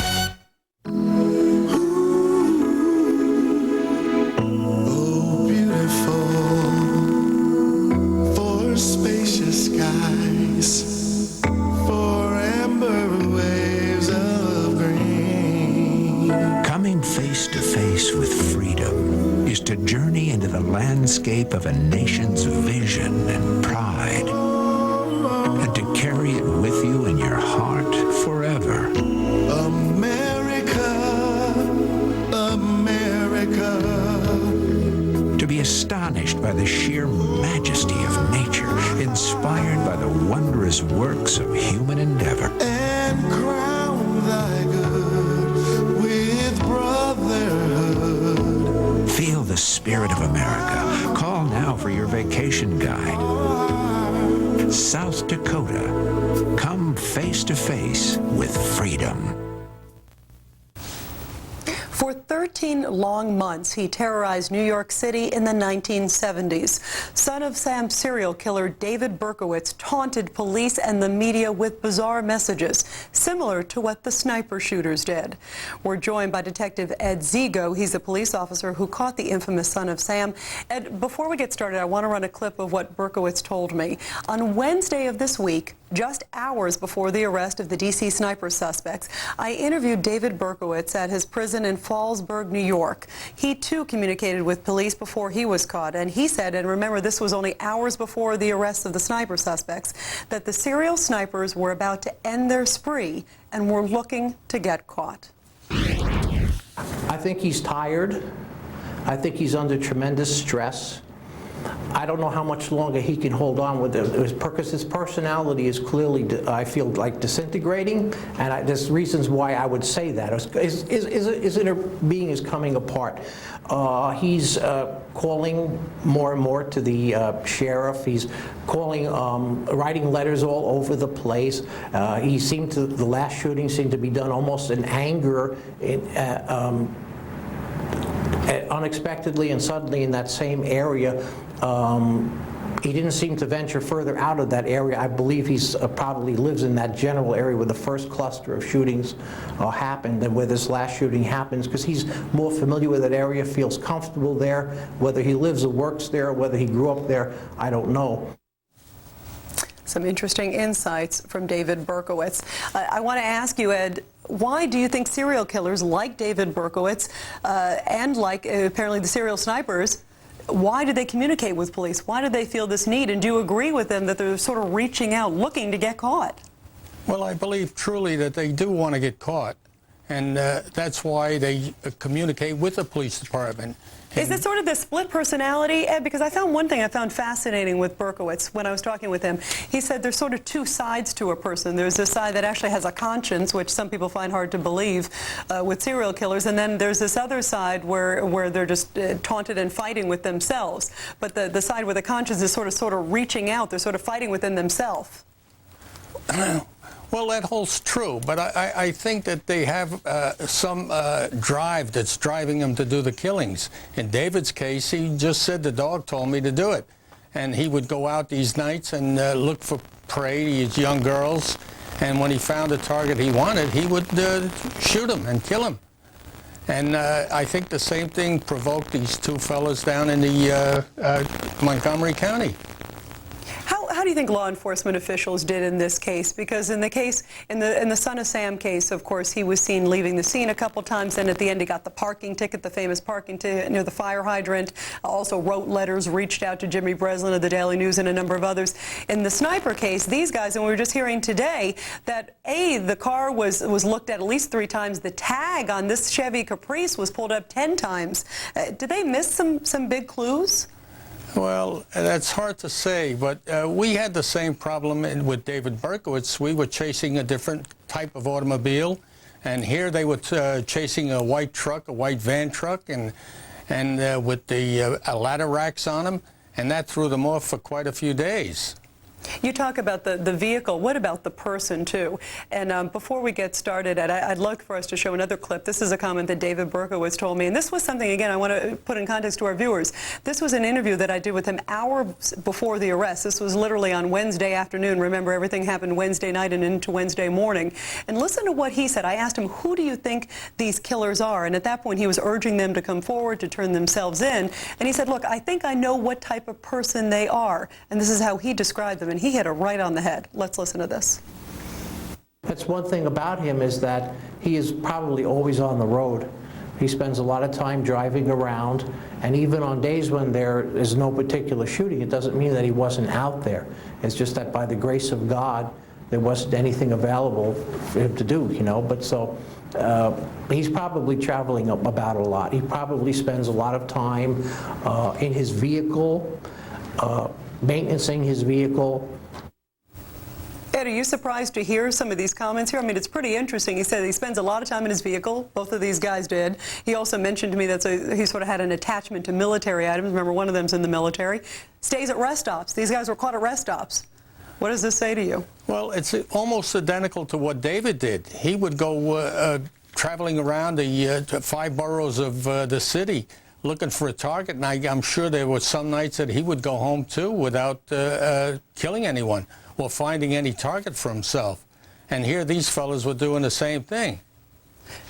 Spacious skies, for amber waves of green. Coming face to face with freedom is to journey into the landscape of a nation's vision and pride, and to carry it with you in your heart forever. America, America. To be astonished by the sheer majesty of nature, inspired by the wondrous works of human endeavor. And crown thy good with brotherhood. Feel spirit of America. Call now for your vacation guide. South Dakota. Come face to face with freedom. For 13 long months, he terrorized New York City in the 1970s. Son of Sam serial killer David Berkowitz taunted police and the media with bizarre messages, similar to what the sniper shooters did. We're joined by Detective Ed Zigo. He's a police officer who caught the infamous Son of Sam. Ed, before we get started, I want to run a clip of what Berkowitz told me. On Wednesday of this week, just hours before the arrest of the D.C. sniper suspects, I interviewed David Berkowitz at his prison in Fallsburg, New York. He, too, communicated with police before he was caught, and he said, and remember, this was only hours before the arrest of the sniper suspects, that the serial snipers were about to end their spree and were looking to get caught. I think he's tired. I think he's under tremendous stress. I don't know how much longer he can hold on with it because his personality is clearly, I feel like, disintegrating, and there's reasons why I would say that. His inner being is coming apart. He's calling more and more to the sheriff. He's calling, writing letters all over the place. He seemed to, the last shooting seemed to be done almost in anger, unexpectedly and suddenly in that same area. He didn't seem to venture further out of that area. I believe he's probably lives in that general area where the first cluster of shootings happened and where this last shooting happens, because he's more familiar with that area, feels comfortable there. Whether he lives or works there, whether he grew up there, I don't know. Some interesting insights from David Berkowitz. I want to ask you, Ed, why do you think serial killers like David Berkowitz and like apparently the serial snipers, why do they communicate with police? Why do they feel this need? And do you agree with them that they're sort of reaching out, looking to get caught? Well, I believe truly that they do want to get caught. And that's why they communicate with the police department. Is it sort of the split personality, Ed? Because I found one thing I found fascinating with Berkowitz when I was talking with him. He said there's sort of two sides to a person. There's a side that actually has a conscience, which some people find hard to believe with serial killers, and then there's this other side where they're just taunted and fighting with themselves. But the side where the conscience is sort of reaching out, they're sort of fighting within themselves. Well, that holds true, but I think that they have some drive that's driving them to do the killings. In David's case, he just said, the dog told me to do it. And he would go out these nights and look for prey, these young girls, and when he found a target he wanted, he would shoot them and kill them. And I think the same thing provoked these two fellas down in the Montgomery County. How do you think law enforcement officials did in this case? Because in the case, in the Son of Sam case, of course, he was seen leaving the scene a couple times, and at the end he got the parking ticket, the famous parking ticket near the fire hydrant, also wrote letters, reached out to Jimmy Breslin of the Daily News and a number of others. In the sniper case, these guys, and we were just hearing today that the car was looked at least 3 times. The tag on this Chevy Caprice was pulled up 10 times. Did they miss some big clues? Well, that's hard to say, but we had the same problem with David Berkowitz. We were chasing a different type of automobile, and here they were chasing a white truck, a white van truck, and with the ladder racks on them, and that threw them off for quite a few days. You talk about the vehicle. What about the person, too? And before we get started, I'd like for us to show another clip. This is a comment that David Berkowitz told me. And this was something, again, I want to put in context to our viewers. This was an interview that I did with him hours before the arrest. This was literally on Wednesday afternoon. Remember, everything happened Wednesday night and into Wednesday morning. And listen to what he said. I asked him, who do you think these killers are? And at that point, he was urging them to come forward, to turn themselves in. And he said, look, I think I know what type of person they are. And this is how he described them. And he hit it right on the head. Let's listen to this. That's one thing about him, is that he is probably always on the road. He spends a lot of time driving around, and even on days when there is no particular shooting, it doesn't mean that he wasn't out there. It's just that by the grace of God, there wasn't anything available for him to do, you know. But so he's probably traveling about a lot. He probably spends a lot of time in his vehicle, maintaining his vehicle. Ed, are you surprised to hear some of these comments here? I mean, it's pretty interesting. He said he spends a lot of time in his vehicle. Both of these guys did. He also mentioned to me that he sort of had an attachment to military items. Remember, one of them's in the military. Stays at rest stops. These guys were caught at rest stops. What does this say to you? Well, it's almost identical to what David did. He would go traveling around the 5 boroughs of the city looking for a target, and I'm sure there were some nights that he would go home too without killing anyone or finding any target for himself. And here these fellas were doing the same thing.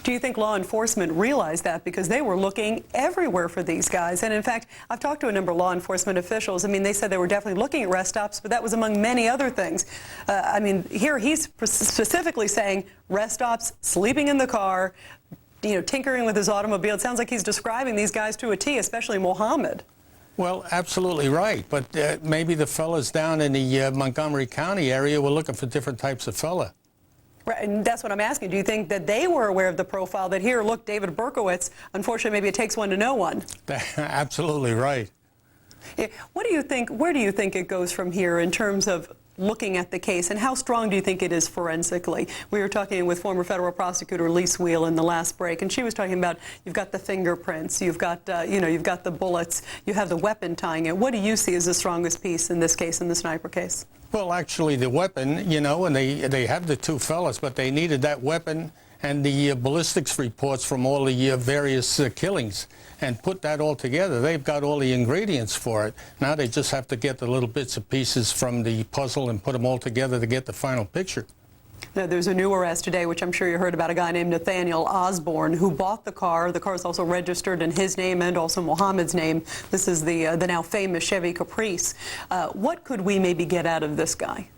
Do you think law enforcement realized that? Because they were looking everywhere for these guys. And in fact, I've talked to a number of law enforcement officials. I mean, they said they were definitely looking at rest stops, but that was among many other things. I mean, here he's specifically saying rest stops, sleeping in the car, you know, tinkering with his automobile. It sounds like he's describing these guys to a T, especially Mohammed. Well, absolutely right. But maybe the fellas down in the Montgomery County area were looking for different types of fella. Right, and that's what I'm asking. Do you think that they were aware of the profile that here, look, David Berkowitz, unfortunately, maybe it takes one to know one? Absolutely right. Yeah. What do you think, where do you think it goes from here in terms of looking at the case, and how strong do you think it is forensically? We were talking with former federal prosecutor Lise Wheel in the last break, and she was talking about you've got the fingerprints, you've got you've got the bullets, you have the weapon tying it. What do you see as the strongest piece in this case, in the sniper case? Well, actually, the weapon, you know, and they have the 2 fellas, but they needed that weapon and the ballistics reports from all the various killings, and put that all together. They've got all the ingredients for it. Now they just have to get the little bits and pieces from the puzzle and put them all together to get the final picture. Now, there's a new arrest today, which I'm sure you heard about, a guy named Nathaniel Osborne, who bought the car. The car is also registered in his name and also Mohammed's name. This is the now famous Chevy Caprice. What could we maybe get out of this guy?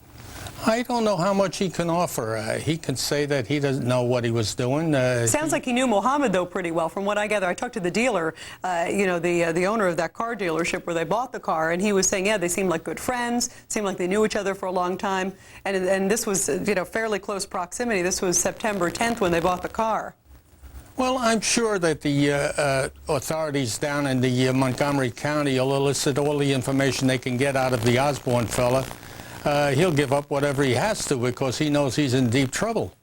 I don't know how much he can offer. He can say that he doesn't know what he was doing. Sounds like he knew Mohammed, though, pretty well. From what I gather, I talked to the dealer, you know, the owner of that car dealership where they bought the car, and he was saying, yeah, they seemed like good friends, seemed like they knew each other for a long time, and this was, you know, fairly close proximity. This was September 10th when they bought the car. Well, I'm sure that the authorities down in the Montgomery County will elicit all the information they can get out of the Osborne fella. He'll give up whatever he has to because he knows he's in deep trouble.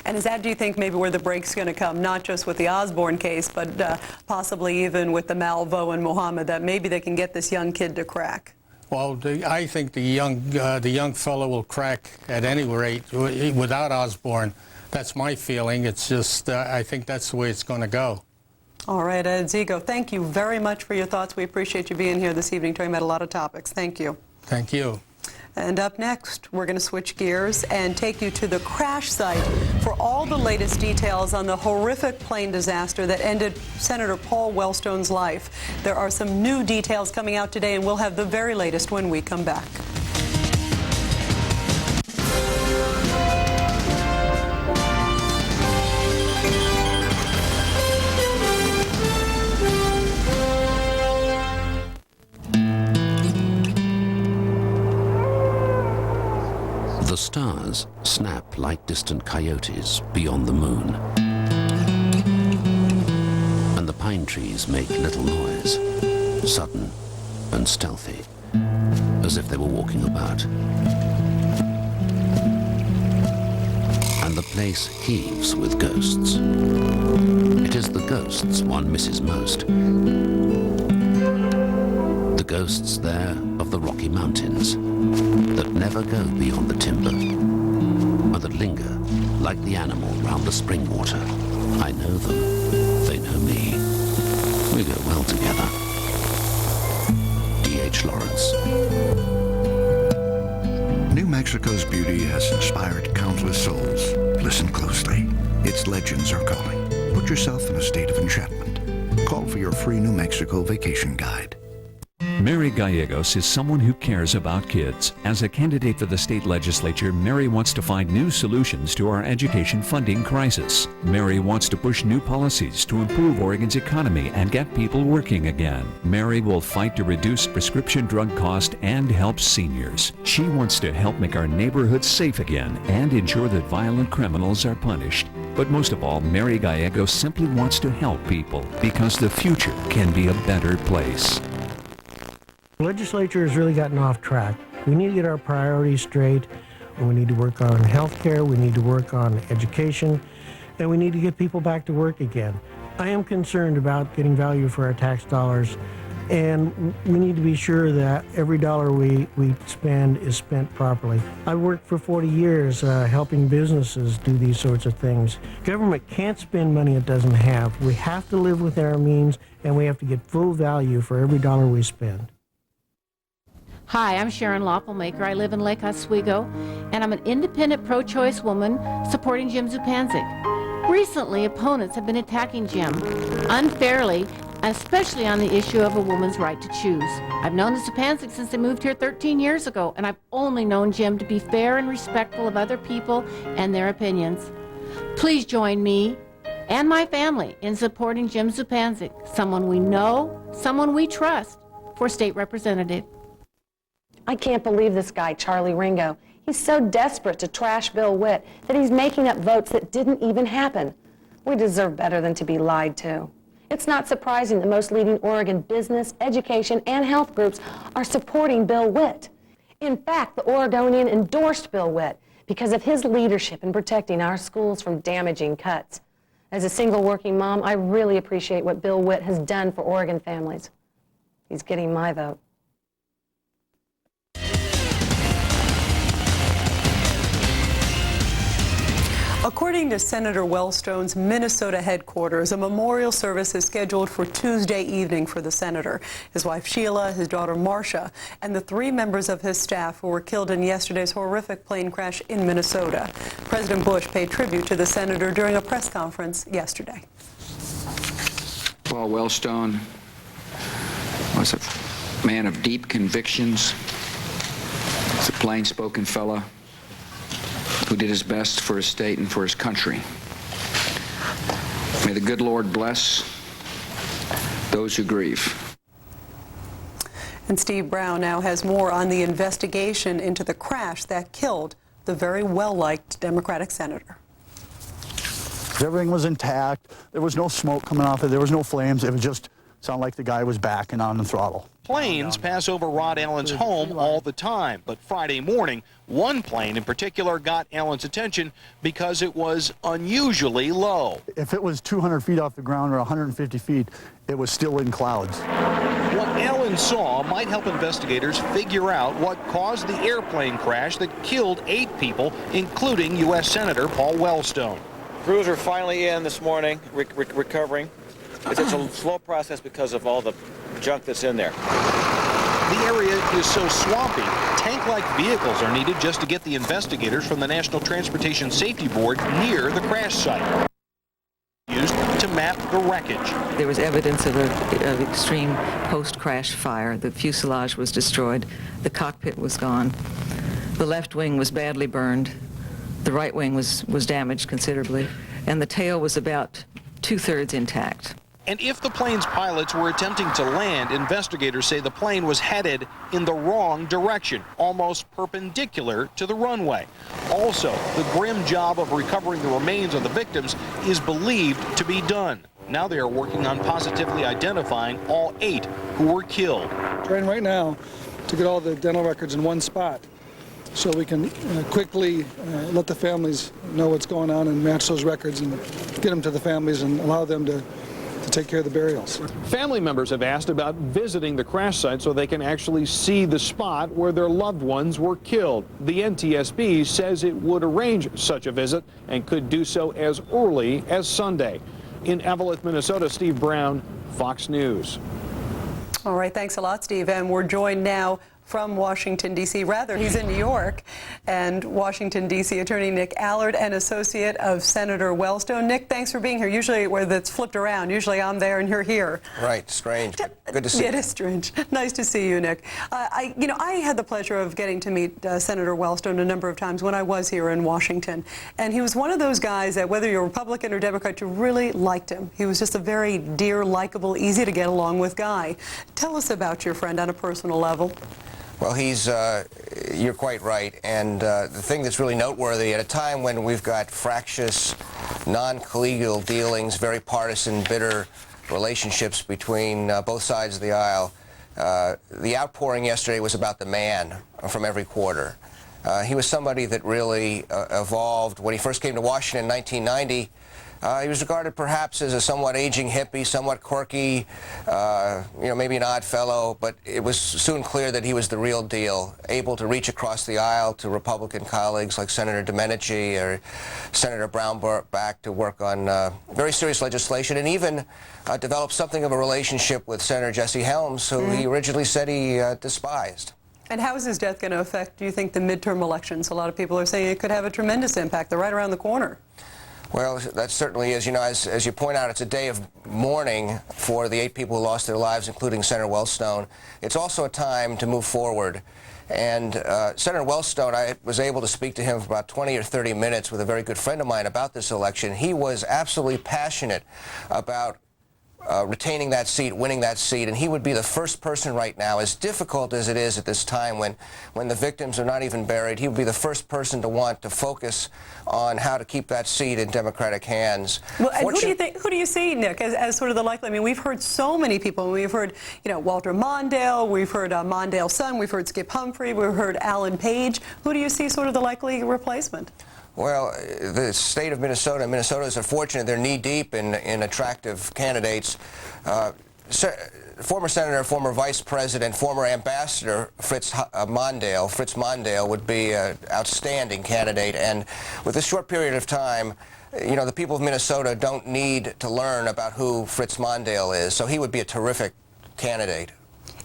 And is that, do you think, maybe where the break's going to come, not just with the Osborne case, but possibly even with the Malvo and Mohammed, that maybe they can get this young kid to crack? Well, I think the young fellow will crack at any rate without Osborne. That's my feeling. It's just, I think that's the way it's going to go. All right, Ed Zigo, thank you very much for your thoughts. We appreciate you being here this evening, talking about a lot of topics. Thank you. Thank you. And up next, we're going to switch gears and take you to the crash site for all the latest details on the horrific plane disaster that ended Senator Paul Wellstone's life. There are some new details coming out today, and we'll have the very latest when we come back. The stars snap like distant coyotes beyond the moon. And the pine trees make little noise, sudden and stealthy, as if they were walking about. And the place heaves with ghosts. It is the ghosts one misses most. The ghosts there of the Rocky Mountains that never go beyond the timber and that linger like the animal round the spring water. I know them, they know me. We go well together. D.H. Lawrence. New Mexico's beauty has inspired countless souls. Listen closely. Its legends are calling. Put yourself in a state of enchantment. Call for your free New Mexico vacation guide. Mary Gallegos is someone who cares about kids. As a candidate for the state legislature, Mary wants to find new solutions to our education funding crisis. Mary wants to push new policies to improve Oregon's economy and get people working again. Mary will fight to reduce prescription drug cost and help seniors. She wants to help make our neighborhoods safe again and ensure that violent criminals are punished. But most of all, Mary Gallegos simply wants to help people because the future can be a better place. The legislature has really gotten off track. We need to get our priorities straight. we need to work on health care, we need to work on education, and we need to get people back to work again. I am concerned about getting value for our tax dollars, and we need to be sure that every dollar we spend is spent properly. I worked for 40 years helping businesses do these sorts of things. Government can't spend money it doesn't have. We have to live within our means, and we have to get full value for every dollar we spend. Hi, I'm Sharon Loppelmaker. I live in Lake Oswego, and I'm an independent pro-choice woman supporting Jim Zupancic. Recently, opponents have been attacking Jim unfairly, especially on the issue of a woman's right to choose. I've known the Zupancic since they moved here 13 years ago, and I've only known Jim to be fair and respectful of other people and their opinions. Please join me and my family in supporting Jim Zupancic, someone we know, someone we trust, for state representative. I can't believe this guy, Charlie Ringo. He's so desperate to trash Bill Witt that he's making up votes that didn't even happen. We deserve better than to be lied to. It's not surprising that most leading Oregon business, education, and health groups are supporting Bill Witt. In fact, the Oregonian endorsed Bill Witt because of his leadership in protecting our schools from damaging cuts. As a single working mom, I really appreciate what Bill Witt has done for Oregon families. He's getting my vote. According to Senator Wellstone's Minnesota headquarters, a memorial service is scheduled for Tuesday evening for the senator, his wife Sheila, his daughter Marcia, and the 3 members of his staff who were killed in yesterday's horrific plane crash in Minnesota. President Bush paid tribute to the senator during a press conference yesterday. Paul Wellstone was a man of deep convictions. He's a plain-spoken fella who did his best for his state and for his country. May the good Lord bless those who grieve. And Steve Brown now has more on the investigation into the crash that killed the very well-liked Democratic senator. Everything was intact. There was no smoke coming off it. There was no flames. It was just sounded like the guy was backing on the throttle. Planes pass over Rod Allen's home all the time, but Friday morning, one plane in particular got Allen's attention because it was unusually low. If it was 200 feet off the ground or 150 feet, it was still in clouds. What Allen saw might help investigators figure out what caused the airplane crash that killed 8 people, including U.S. Senator Paul Wellstone. Crews are finally in this morning, recovering. It's a slow process because of all the junk that's in there. The area is so swampy, tank-like vehicles are needed just to get the investigators from the National Transportation Safety Board near the crash site. Used to map the wreckage. There was evidence of an extreme post-crash fire. The fuselage was destroyed. The cockpit was gone. The left wing was badly burned. The right wing was damaged considerably. And the tail was about 2/3 intact. And if the plane's pilots were attempting to land, investigators say the plane was headed in the wrong direction, almost perpendicular to the runway. Also, the grim job of recovering the remains of the victims is believed to be done. Now they are working on positively identifying all 8 who were killed. Trying right now to get all the dental records in one spot so we can quickly let the families know what's going on and match those records and get them to the families and allow them to take care of the burials. Family members have asked about visiting the crash site so they can actually see the spot where their loved ones were killed. The NTSB says it would arrange such a visit and could do so as early as Sunday. In Eveleth, Minnesota, Steve Brown, Fox News. All right, thanks a lot, Steve. And we're joined now from Washington, D.C. Rather, he's in New York. And Washington, D.C. Attorney Nick Allard, an associate of Senator Wellstone. Nick, thanks for being here. Usually where that's flipped around. Usually I'm there and you're here. Right, strange, but good to see you. It is strange. Nice to see you, Nick. I had the pleasure of getting to meet Senator Wellstone a number of times when I was here in Washington. And he was one of those guys that whether you're Republican or Democrat, you really liked him. He was just a very dear, likable, easy to get along with guy. Tell us about your friend on a personal level. Well, you're quite right. And the thing that's really noteworthy, at a time when we've got fractious, non-collegial dealings, very partisan, bitter relationships between both sides of the aisle, the outpouring yesterday was about the man from every quarter. He was somebody that really evolved. When he first came to Washington in 1990, he was regarded perhaps as a somewhat aging hippie, somewhat quirky, maybe an odd fellow, but it was soon clear that he was the real deal, able to reach across the aisle to Republican colleagues like Senator Domenici or Senator Brownback to work on very serious legislation, and even develop something of a relationship with Senator Jesse Helms, who he originally said he despised. And how is his death going to affect, do you think, the midterm elections? A lot of people are saying it could have a tremendous impact. They're right around the corner. Well, that certainly is. You know, as you point out, it's a day of mourning for the 8 people who lost their lives, including Senator Wellstone. It's also a time to move forward. And Senator Wellstone, I was able to speak to him for about 20 or 30 minutes with a very good friend of mine about this election. He was absolutely passionate about retaining that seat, winning that seat, and he would be the first person right now, as difficult as it is at this time when the victims are not even buried, he would be the first person to want to focus on how to keep that seat in Democratic hands. Well, and who do you see, Nick, as sort of the likely? I mean, we've heard so many people. We've heard, Walter Mondale, we've heard Mondale's son, we've heard Skip Humphrey, we've heard Alan Page. Who do you see sort of the likely replacement? Well, the state of Minnesota, Minnesotans are fortunate. They're knee-deep in attractive candidates. Former Senator, former Vice President, former Ambassador Fritz Mondale would be an outstanding candidate. And with this short period of time, the people of Minnesota don't need to learn about who Fritz Mondale is, so he would be a terrific candidate.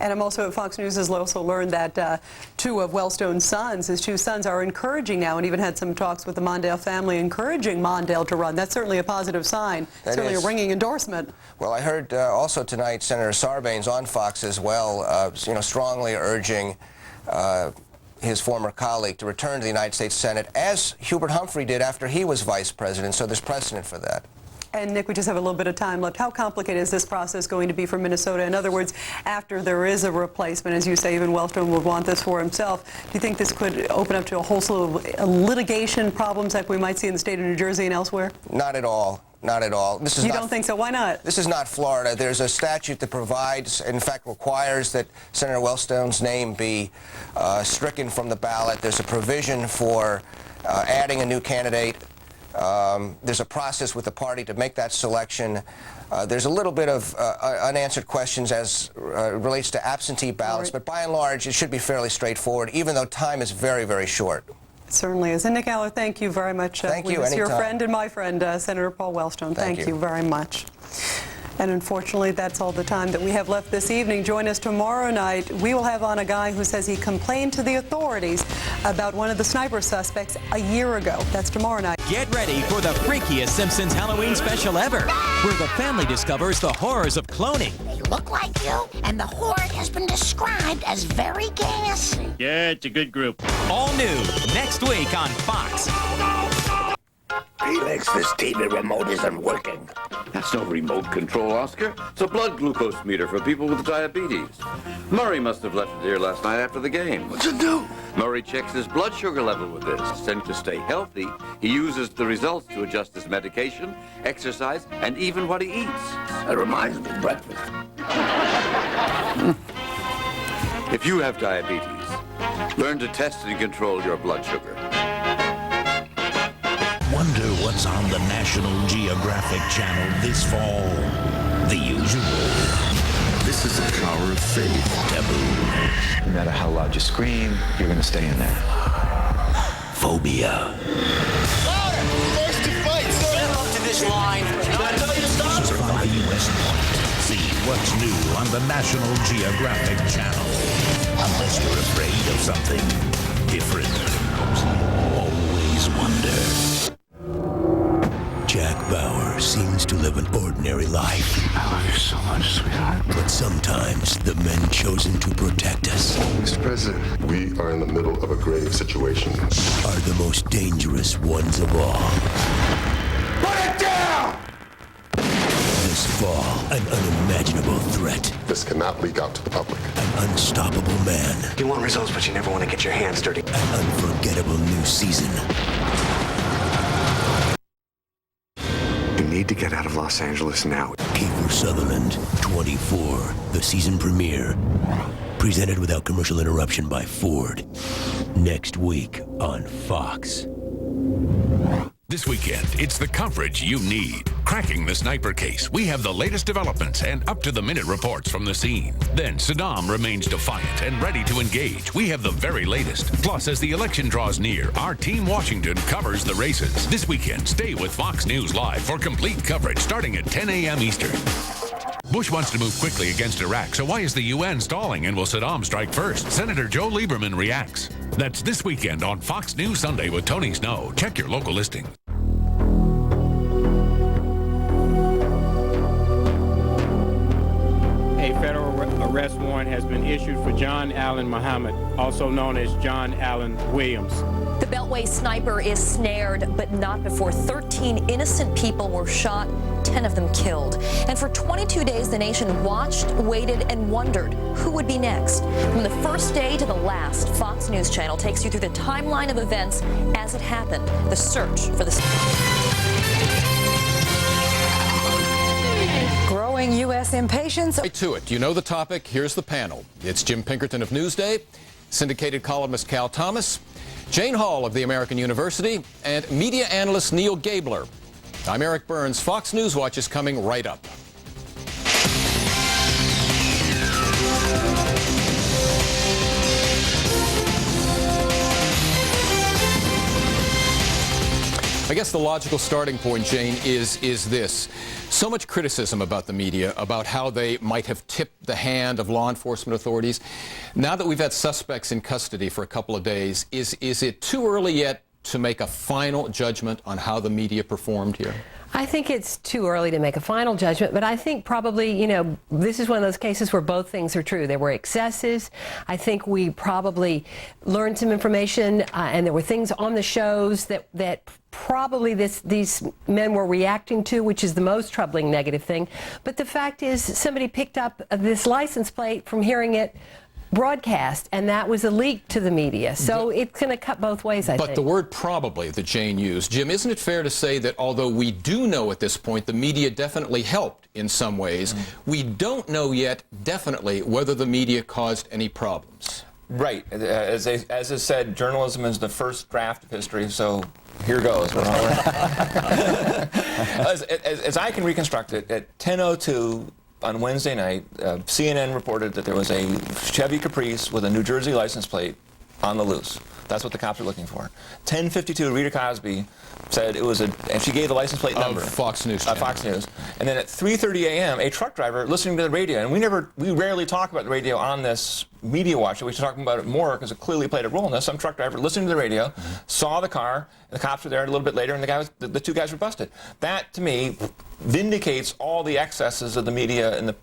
And I'm also at Fox News has also learned that 2 of Wellstone's sons, his 2 sons, are encouraging now, and even had some talks with the Mondale family encouraging Mondale to run. That's certainly a positive sign. That certainly is a ringing endorsement. Well, I heard also tonight Senator Sarbanes on Fox as well, strongly urging his former colleague to return to the United States Senate, as Hubert Humphrey did after he was vice president. So there's precedent for that. And Nick, we just have a little bit of time left. How complicated is this process going to be for Minnesota? In other words, after there is a replacement, as you say, even Wellstone would want this for himself. Do you think this could open up to a whole slew of litigation problems like we might see in the state of New Jersey and elsewhere? Not at all. Not at all. You don't think so? Why not? This is not Florida. There's a statute that provides, in fact, requires that Senator Wellstone's name be stricken from the ballot. There's a provision for adding a new candidate. There's a process with the party to make that selection. There's a little bit of unanswered questions as relates to absentee ballots, but by and large, it should be fairly straightforward, even though time is very, very short. It certainly is. And Nick Aller, thank you very much. Thank you. Your friend and my friend, Senator Paul Wellstone. Thank you very much. And unfortunately, that's all the time that we have left this evening. Join us tomorrow night. We will have on a guy who says he complained to the authorities about one of the sniper suspects a year ago. That's tomorrow night. Get ready for the freakiest Simpsons Halloween special ever, where the family discovers the horrors of cloning. They look like you, and the horde has been described as very gassy. Yeah, it's a good group. All new next week on Fox. Felix, this TV remote isn't working. That's no remote control, Oscar. It's a blood glucose meter for people with diabetes. Murray must have left it here last night after the game. What's it do? Murray checks his blood sugar level with this. And to stay healthy, he uses the results to adjust his medication, exercise, and even what he eats. That reminds me of breakfast. If you have diabetes, learn to test and control your blood sugar. Wonder what's on the National Geographic Channel this fall. The usual. This is the power of faith. Taboo. No matter how loud you scream, you're gonna stay in there. Phobia. Louder! First to fight, sir! Step up to this line. Did I tell you to stop? From the U.S. Point. See what's new on the National Geographic Channel. Unless you're afraid of something different. Always wonder. Jack Bauer seems to live an ordinary life. I love you so much, sweetheart. But sometimes the men chosen to protect us, Mr. President, we are in the middle of a grave situation. are the most dangerous ones of all. Put it down! This fall, an unimaginable threat. This cannot leak out to the public. An unstoppable man. You want results, but you never want to get your hands dirty. An unforgettable new season. You need to get out of Los Angeles now. Kiefer Sutherland, 24, the season premiere. Presented without commercial interruption by Ford. Next week on Fox. This weekend, it's the coverage you need. Cracking the sniper case, we have the latest developments and up-to-the-minute reports from the scene. Then Saddam remains defiant and ready to engage. We have the very latest. Plus, as the election draws near, our Team Washington covers the races. This weekend, stay with Fox News Live for complete coverage starting at 10 a.m. Eastern. Bush wants to move quickly against Iraq, so why is the UN stalling, and will Saddam strike first? Senator Joe Lieberman reacts. That's this weekend on Fox News Sunday with Tony Snow. Check your local listing. A federal arrest warrant has been issued for John Allen Muhammad, also known as John Allen Williams. The Beltway sniper is snared, but not before 13 innocent people were shot, 10 of them killed. And for 22 days, the nation watched, waited, and wondered who would be next. From the first day to the last, Fox News Channel takes you through the timeline of events as it happened, the search for the... Growing U.S. impatience. Right to it. You know the topic. Here's the panel. It's Jim Pinkerton of Newsday, syndicated columnist Cal Thomas, Jane Hall of the American University, and media analyst Neil Gabler. I'm Eric Burns. Fox News Watch is coming right up. I guess the logical starting point, Jane, is this. So much criticism about the media, about how they might have tipped the hand of law enforcement authorities. Now that we've had suspects in custody for a couple of days, is it too early yet to make a final judgment on how the media performed here? I think it's too early to make a final judgment, but I think probably, you know, this is one of those cases where both things are true. There were excesses. I think we probably learned some information, and there were things on the shows that probably these men were reacting to, which is the most troubling negative thing. But the fact is, somebody picked up this license plate from hearing it broadcast, and that was a leak to the media. So it's going to cut both ways, I think. But the word probably that Jane used, Jim, isn't it fair to say that although we do know at this point the media definitely helped in some ways, we don't know yet definitely whether the media caused any problems? Right. As is said, journalism is the first draft of history, so here goes. As I can reconstruct it, at 10:02 on Wednesday night, CNN reported that there was a Chevy Caprice with a New Jersey license plate on the loose. That's what the cops are looking for. 10:52, Rita Cosby said it was and she gave the license plate number. Fox News. Fox News. And then at 3:30 a.m., a truck driver listening to the radio, and we rarely talk about the radio on this Media Watch. We should talk about it more because it clearly played a role in this. Some truck driver listening to the radio, saw the car, and the cops were there a little bit later, and the two guys were busted. That, to me, vindicates all the excesses of the media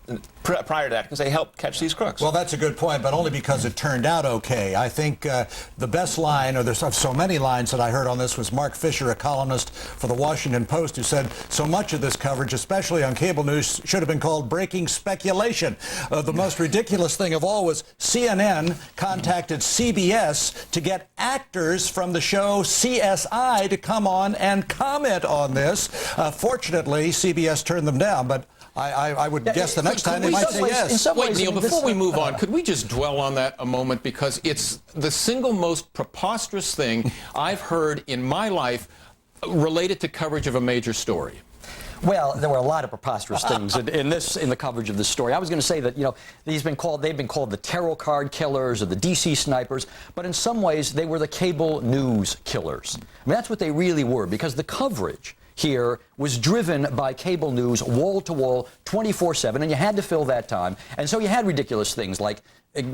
prior to that, because they helped catch these crooks. Well, that's a good point, but only because it turned out okay. I think the best line, or there's so many lines that I heard on this, was Mark Fisher, a columnist for the Washington Post, who said so much of this coverage, especially on cable news, should have been called breaking speculation. The most ridiculous thing of all was CNN contacted CBS to get actors from the show CSI to come on and comment on this. Fortunately, CBS turned them down, but I would guess the next time they might say yes. Wait, Neil, before we move on, could we just dwell on that a moment? Because it's the single most preposterous thing I've heard in my life related to coverage of a major story. Well, there were a lot of preposterous things in the coverage of this story. I was going to say that, you know, they've been called the tarot card killers or the DC snipers, but in some ways they were the cable news killers. I mean, that's what they really were, because the coverage here was driven by cable news wall to wall 24/7, and you had to fill that time. And so you had ridiculous things like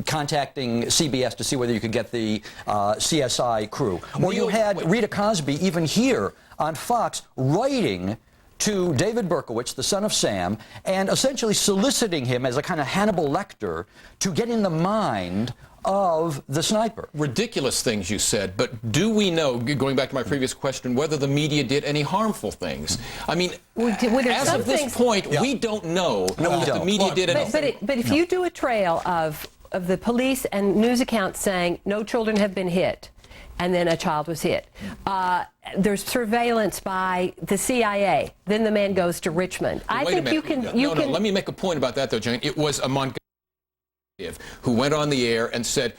contacting CBS to see whether you could get the CSI crew. Or you had Rita Cosby, even here on Fox, writing to David Berkowitz, the son of Sam, and essentially soliciting him as a kind of Hannibal Lecter to get in the mind of the sniper. Ridiculous things you said, but do we know, going back to my previous question, whether the media did any harmful things? I mean, as of this point, we don't know if the media did anything. But if you do a trail of the police and news accounts saying no children have been hit, and then a child was hit. There's surveillance by the CIA. Then the man goes to Richmond. I think you can. No, let me make a point about that, though, Jane. It was a Montgomery. who went on the air and said,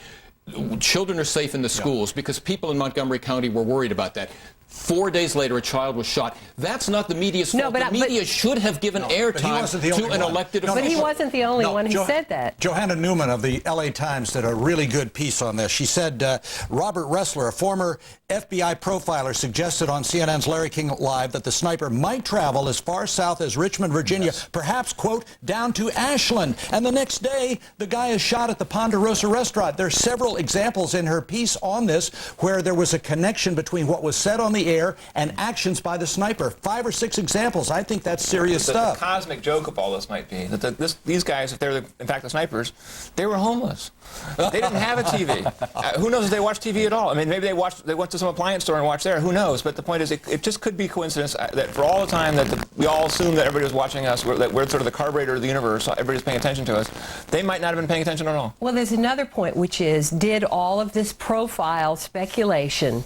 children are safe in the schools because people in Montgomery County were worried about that. 4 days later, a child was shot. That's not the media's fault. The media should have given airtime to an elected official. But he wasn't the only one who said that. Johanna Newman of the LA Times did a really good piece on this. She said Robert Ressler, a former FBI profiler, suggested on CNN's Larry King Live that the sniper might travel as far south as Richmond, Virginia, perhaps, quote, down to Ashland. And the next day, the guy is shot at the Ponderosa restaurant. There are several examples in her piece on this where there was a connection between what was said on the air and actions by the sniper. 5 or 6 examples. I think that's serious stuff. The cosmic joke of all this might be that these guys, if they're in fact the snipers, they were homeless. They didn't have a TV. Who knows if they watched TV at all? I mean, maybe they went to some appliance store and watched there. Who knows? But the point is, it just could be coincidence that for all the time that we all assume that everybody was watching us, that we're sort of the carburetor of the universe, everybody's paying attention to us, they might not have been paying attention at all. Well, there's another point, which is, did all of this profile speculation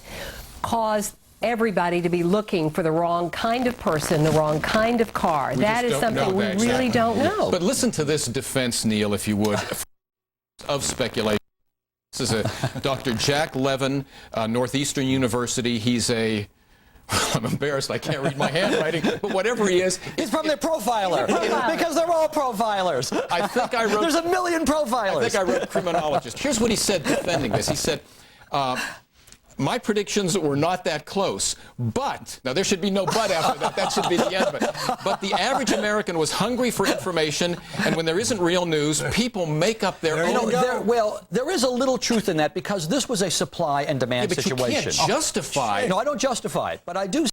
cause everybody to be looking for the wrong kind of person, the wrong kind of car? That is something we really don't know. But listen to this defense, Neil, if you would, of speculation. This is a Dr. Jack Levin, Northeastern University. He's a... I'm embarrassed. I can't read my handwriting. But whatever he is... He's from the profiler. Because they're all profilers. I think I wrote... There's a million profilers. I think I wrote criminologist. Here's what he said defending this. He said... my predictions were not that close, but, now there should be no but after that, that should be the end of it. But the average American was hungry for information, and when there isn't real news, people make up their own. Well, there is a little truth in that because this was a supply and demand situation. You can't justify. No, I don't justify it, but I do.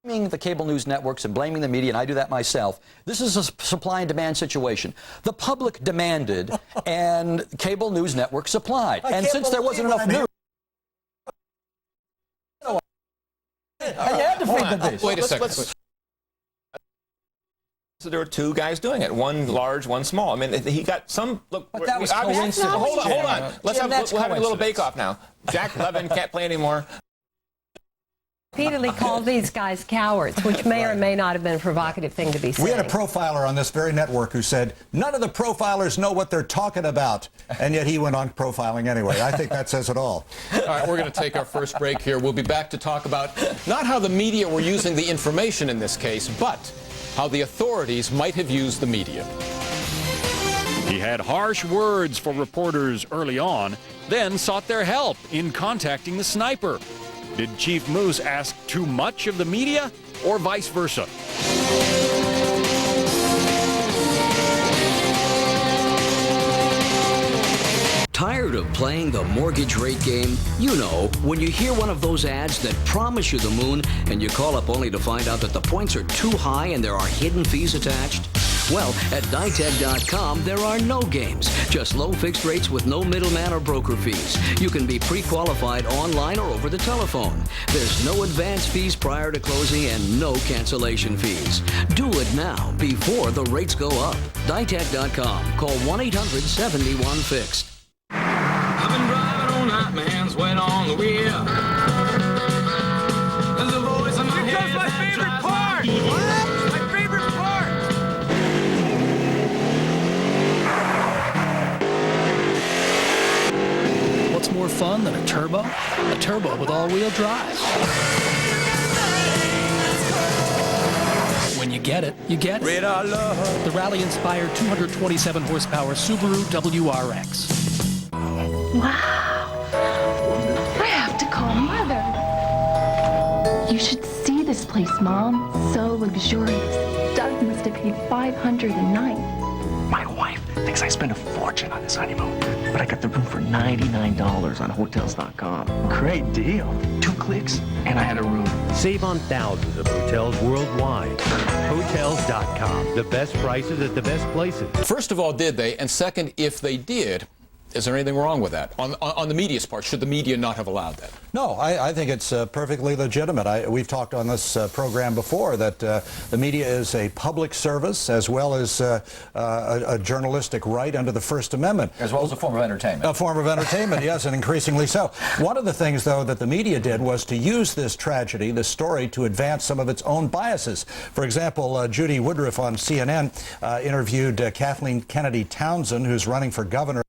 Blaming the cable news networks and blaming the media, and I do that myself. This is a supply and demand situation. The public demanded, and cable news networks supplied. And since there wasn't enough news, and you had to feed the beast. Wait a second. So there were 2 guys doing it, one large, one small. I mean, he got some. Look, but that was coincidence. Hold on. We'll have a little bake-off now. Jack Levin can't play anymore. Repeatedly called these guys cowards, which may or may not have been a provocative thing to be saying. We had a profiler on this very network who said, none of the profilers know what they're talking about, and yet he went on profiling anyway. I think that says it all. All right, we're going to take our first break here. We'll be back to talk about not how the media were using the information in this case, but how the authorities might have used the media. He had harsh words for reporters early on, then sought their help in contacting the sniper. Did Chief Moose ask too much of the media, or vice versa? Tired of playing the mortgage rate game? You know, when you hear one of those ads that promise you the moon and you call up only to find out that the points are too high and there are hidden fees attached? Well, at Ditech.com, there are no games, just low fixed rates with no middleman or broker fees. You can be pre-qualified online or over the telephone. There's no advance fees prior to closing and no cancellation fees. Do it now before the rates go up. Ditech.com. Call 1-800-71-FIXED. I've been driving all night, my hands wet on the wheel. There's a voice in my head. Here comes my favorite part! What? My favorite part! What's more fun than a turbo? A turbo with all-wheel drive. When you get it, you get it. The rally-inspired 227 horsepower Subaru WRX. Wow. I have to call Mother. You should see this place, Mom. So luxurious. Doug must have paid $500 a night. My wife thinks I spent a fortune on this honeymoon, but I got the room for $99 on Hotels.com. Great deal. 2 clicks, and I had a room. Save on thousands of hotels worldwide. Hotels.com. The best prices at the best places. First of all, did they? And second, if they did, is there anything wrong with that? On the media's part, should the media not have allowed that? No, I think it's perfectly legitimate. We've talked on this program before that the media is a public service as well as a journalistic right under the First Amendment. As well as a form of entertainment. A form of entertainment, yes, and increasingly so. One of the things, though, that the media did was to use this tragedy, this story, to advance some of its own biases. For example, Judy Woodruff on CNN interviewed Kathleen Kennedy Townsend, who's running for governor